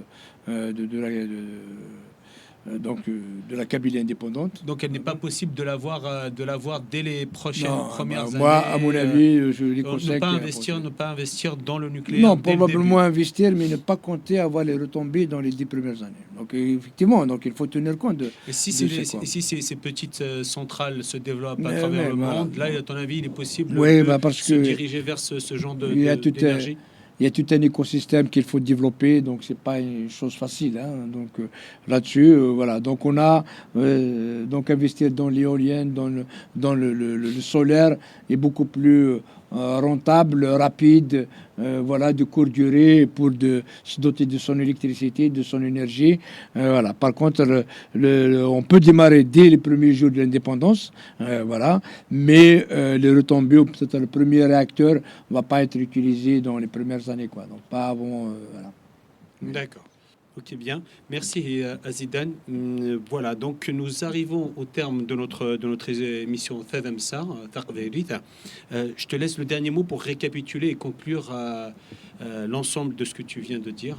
de la Kabylie indépendante. Donc, elle n'est pas possible de l'avoir dès les premières années. Moi, à mon avis, je les ne conseille. Ne pas investir dans le nucléaire. Non, probablement investir, mais ne pas compter avoir les retombées dans les 10 premières années. Donc, effectivement, il faut tenir compte de. Et si ces petites centrales se développent à travers le monde, là, à ton avis, il est possible de se diriger vers ce genre d'énergie? Il y a tout un écosystème qu'il faut développer, donc c'est pas une chose facile. Hein. Donc là-dessus, voilà. Donc on a investir dans l'éolienne, dans le solaire est beaucoup plus rentable, rapide, voilà, de courte durée pour se doter de son électricité, de son énergie. Voilà. Par contre, on peut démarrer dès les premiers jours de l'indépendance, voilà, mais les retombées, ou peut-être le premier réacteur ne va pas être utilisé dans les premières années, quoi. Donc pas avant, voilà. D'accord. Ok, bien. Merci, Azidane. Voilà, donc nous arrivons au terme de notre émission Thadamsa, Taqverit. Je te laisse le dernier mot pour récapituler et conclure l'ensemble de ce que tu viens de dire.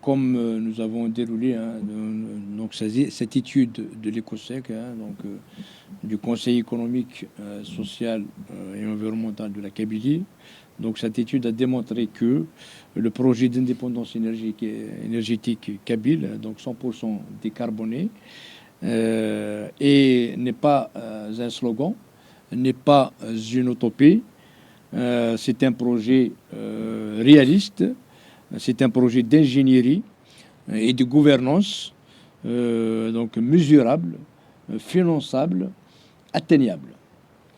Comme nous avons déroulé cette étude de l'ECOSEC, du Conseil économique, social et environnemental de la Kabylie, donc cette étude a démontré que le projet d'indépendance énergétique kabyle, donc 100% décarboné, et n'est pas un slogan, n'est pas une utopie, c'est un projet réaliste, c'est un projet d'ingénierie et de gouvernance, donc mesurable, finançable, atteignable.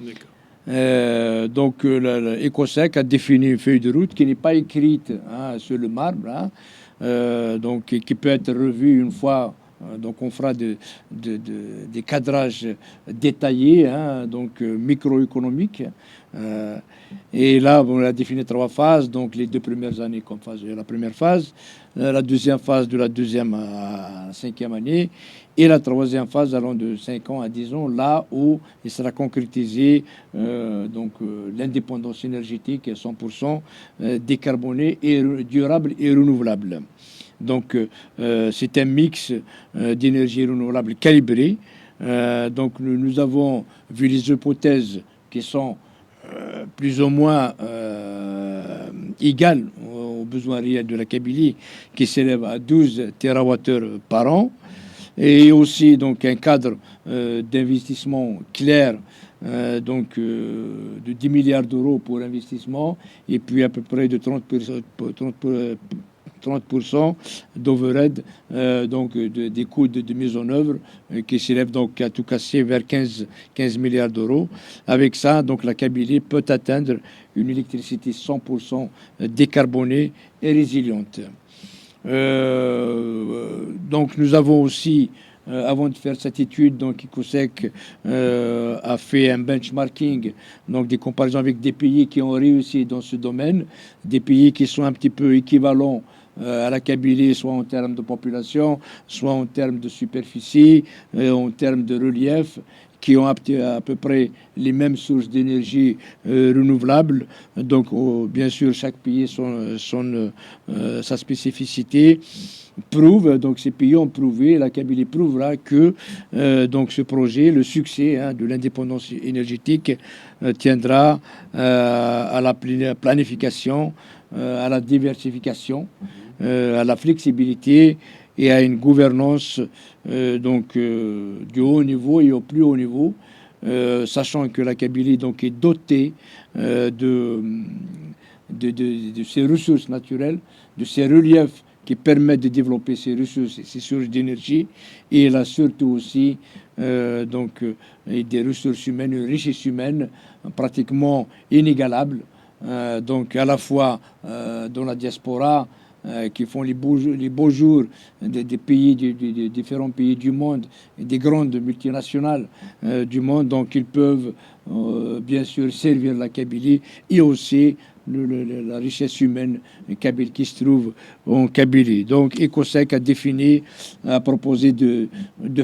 D'accord. L'ECOSEC a défini une feuille de route qui n'est pas écrite sur le marbre, qui peut être revue une fois. Donc on fera des cadrages détaillés, microéconomiques. Et là, on a défini 3 phases. Donc les 2 premières années comme phase de la première phase, la deuxième phase de la 2e à la 5e année, et la 3e phase allant de 5 ans à 10 ans, là où il sera concrétisé l'indépendance énergétique 100% décarbonée et durable et renouvelable. Donc c'est un mix d'énergie renouvelable calibré. Nous avons vu les hypothèses qui sont plus ou moins égales aux besoins réels de la Kabylie, qui s'élève à 12 TWh par an, et aussi donc un cadre d'investissement clair, de 10 milliards d'euros pour investissement, et puis à peu près de 30% d'overhead, des coûts de mise en œuvre qui s'élèvent donc à tout casser vers 15 milliards d'euros. Avec ça, donc la Kabylie peut atteindre une électricité 100% décarbonée et résiliente. Nous avons aussi, avant de faire cette étude, ECOSEC a fait un benchmarking, des comparaisons avec des pays qui ont réussi dans ce domaine, des pays qui sont un petit peu équivalents à la Kabylie, soit en termes de population, soit en termes de superficie, en termes de relief, qui ont à peu près les mêmes sources d'énergie renouvelables. Donc, bien sûr, chaque pays sa spécificité prouve. Donc, ces pays ont prouvé, la Kabylie prouvera que ce projet, le succès de l'indépendance énergétique, tiendra à la planification, à la diversification, à la flexibilité et à une gouvernance du haut niveau et au plus haut niveau, sachant que la Kabylie est dotée de ses ressources naturelles, de ses reliefs qui permettent de développer ces ressources, ces sources d'énergie, et elle a surtout aussi des ressources humaines, une richesse humaine pratiquement inégalable, à la fois dans la diaspora, qui font les beaux jours des pays, des différents pays du monde, et des grandes multinationales du monde. Donc ils peuvent bien sûr servir la Kabylie, et aussi la richesse humaine kabyle qui se trouve en Kabylie. Donc ECOSEC a proposé de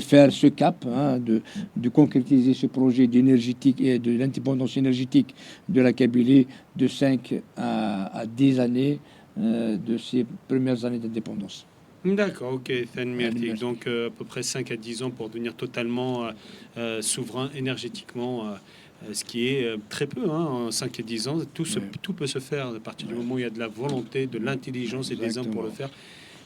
faire ce cap, de concrétiser ce projet d'énergétique et de l'indépendance énergétique de la Kabylie de 5 à 10 années de ces premières années d'indépendance. D'accord, ok, Tanmirti. Merci. Donc à peu près 5 à 10 ans pour devenir totalement souverain énergétiquement, ce qui est très peu, hein, en 5 et 10 ans. Ouais. Tout peut se faire à partir du Ouais. moment où il y a de la volonté, de l'intelligence et des hommes pour le Exactement. faire.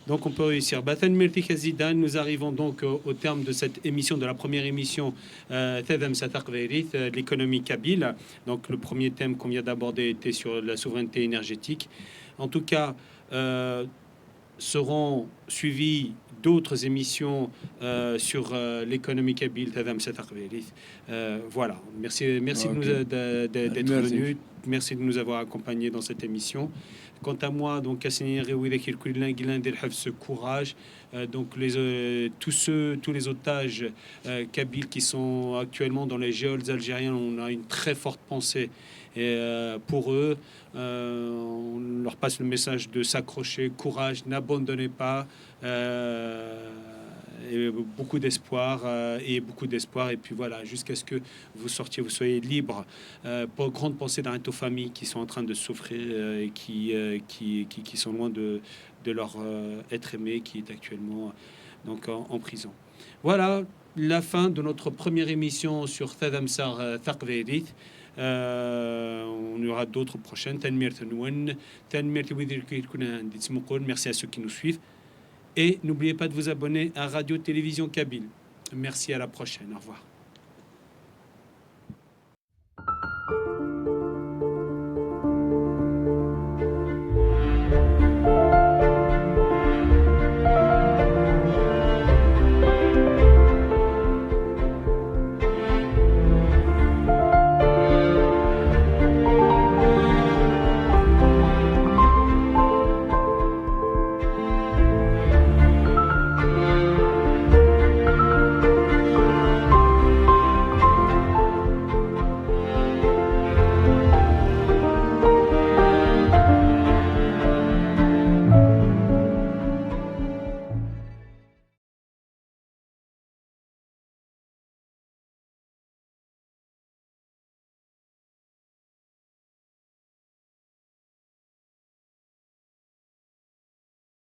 Donc on peut réussir. Tanmirti Khazidan, nous arrivons donc au terme de cette émission, de la première émission Tadam Satak Veyrith, l'économie kabyle. Donc le premier thème qu'on vient d'aborder était sur la souveraineté énergétique. En tout cas, seront suivies d'autres émissions sur l'économie kabyle, Tadam Satak Veyrith. Voilà, merci Ok. d'être Merci. venu, merci de nous avoir accompagnés dans cette émission. Quant à moi, donc, ce courage, donc tous les otages kabyles qui sont actuellement dans les geôles algériens, on a une très forte pensée pour eux. On leur passe le message de s'accrocher, courage, n'abandonnez pas. Et beaucoup d'espoir et puis voilà, jusqu'à ce que vous sortiez, vous soyez libre. Pour grande pensée dans aux familles qui sont en train de souffrir et qui sont loin de leur être aimé, qui est actuellement donc en prison. Voilà la fin de notre première émission sur Tadamsar Thaqveydith. On y aura d'autres prochaines. Merci à ceux qui nous suivent. Et n'oubliez pas de vous abonner à Radio Télévision Kabyle. Merci, à la prochaine. Au revoir.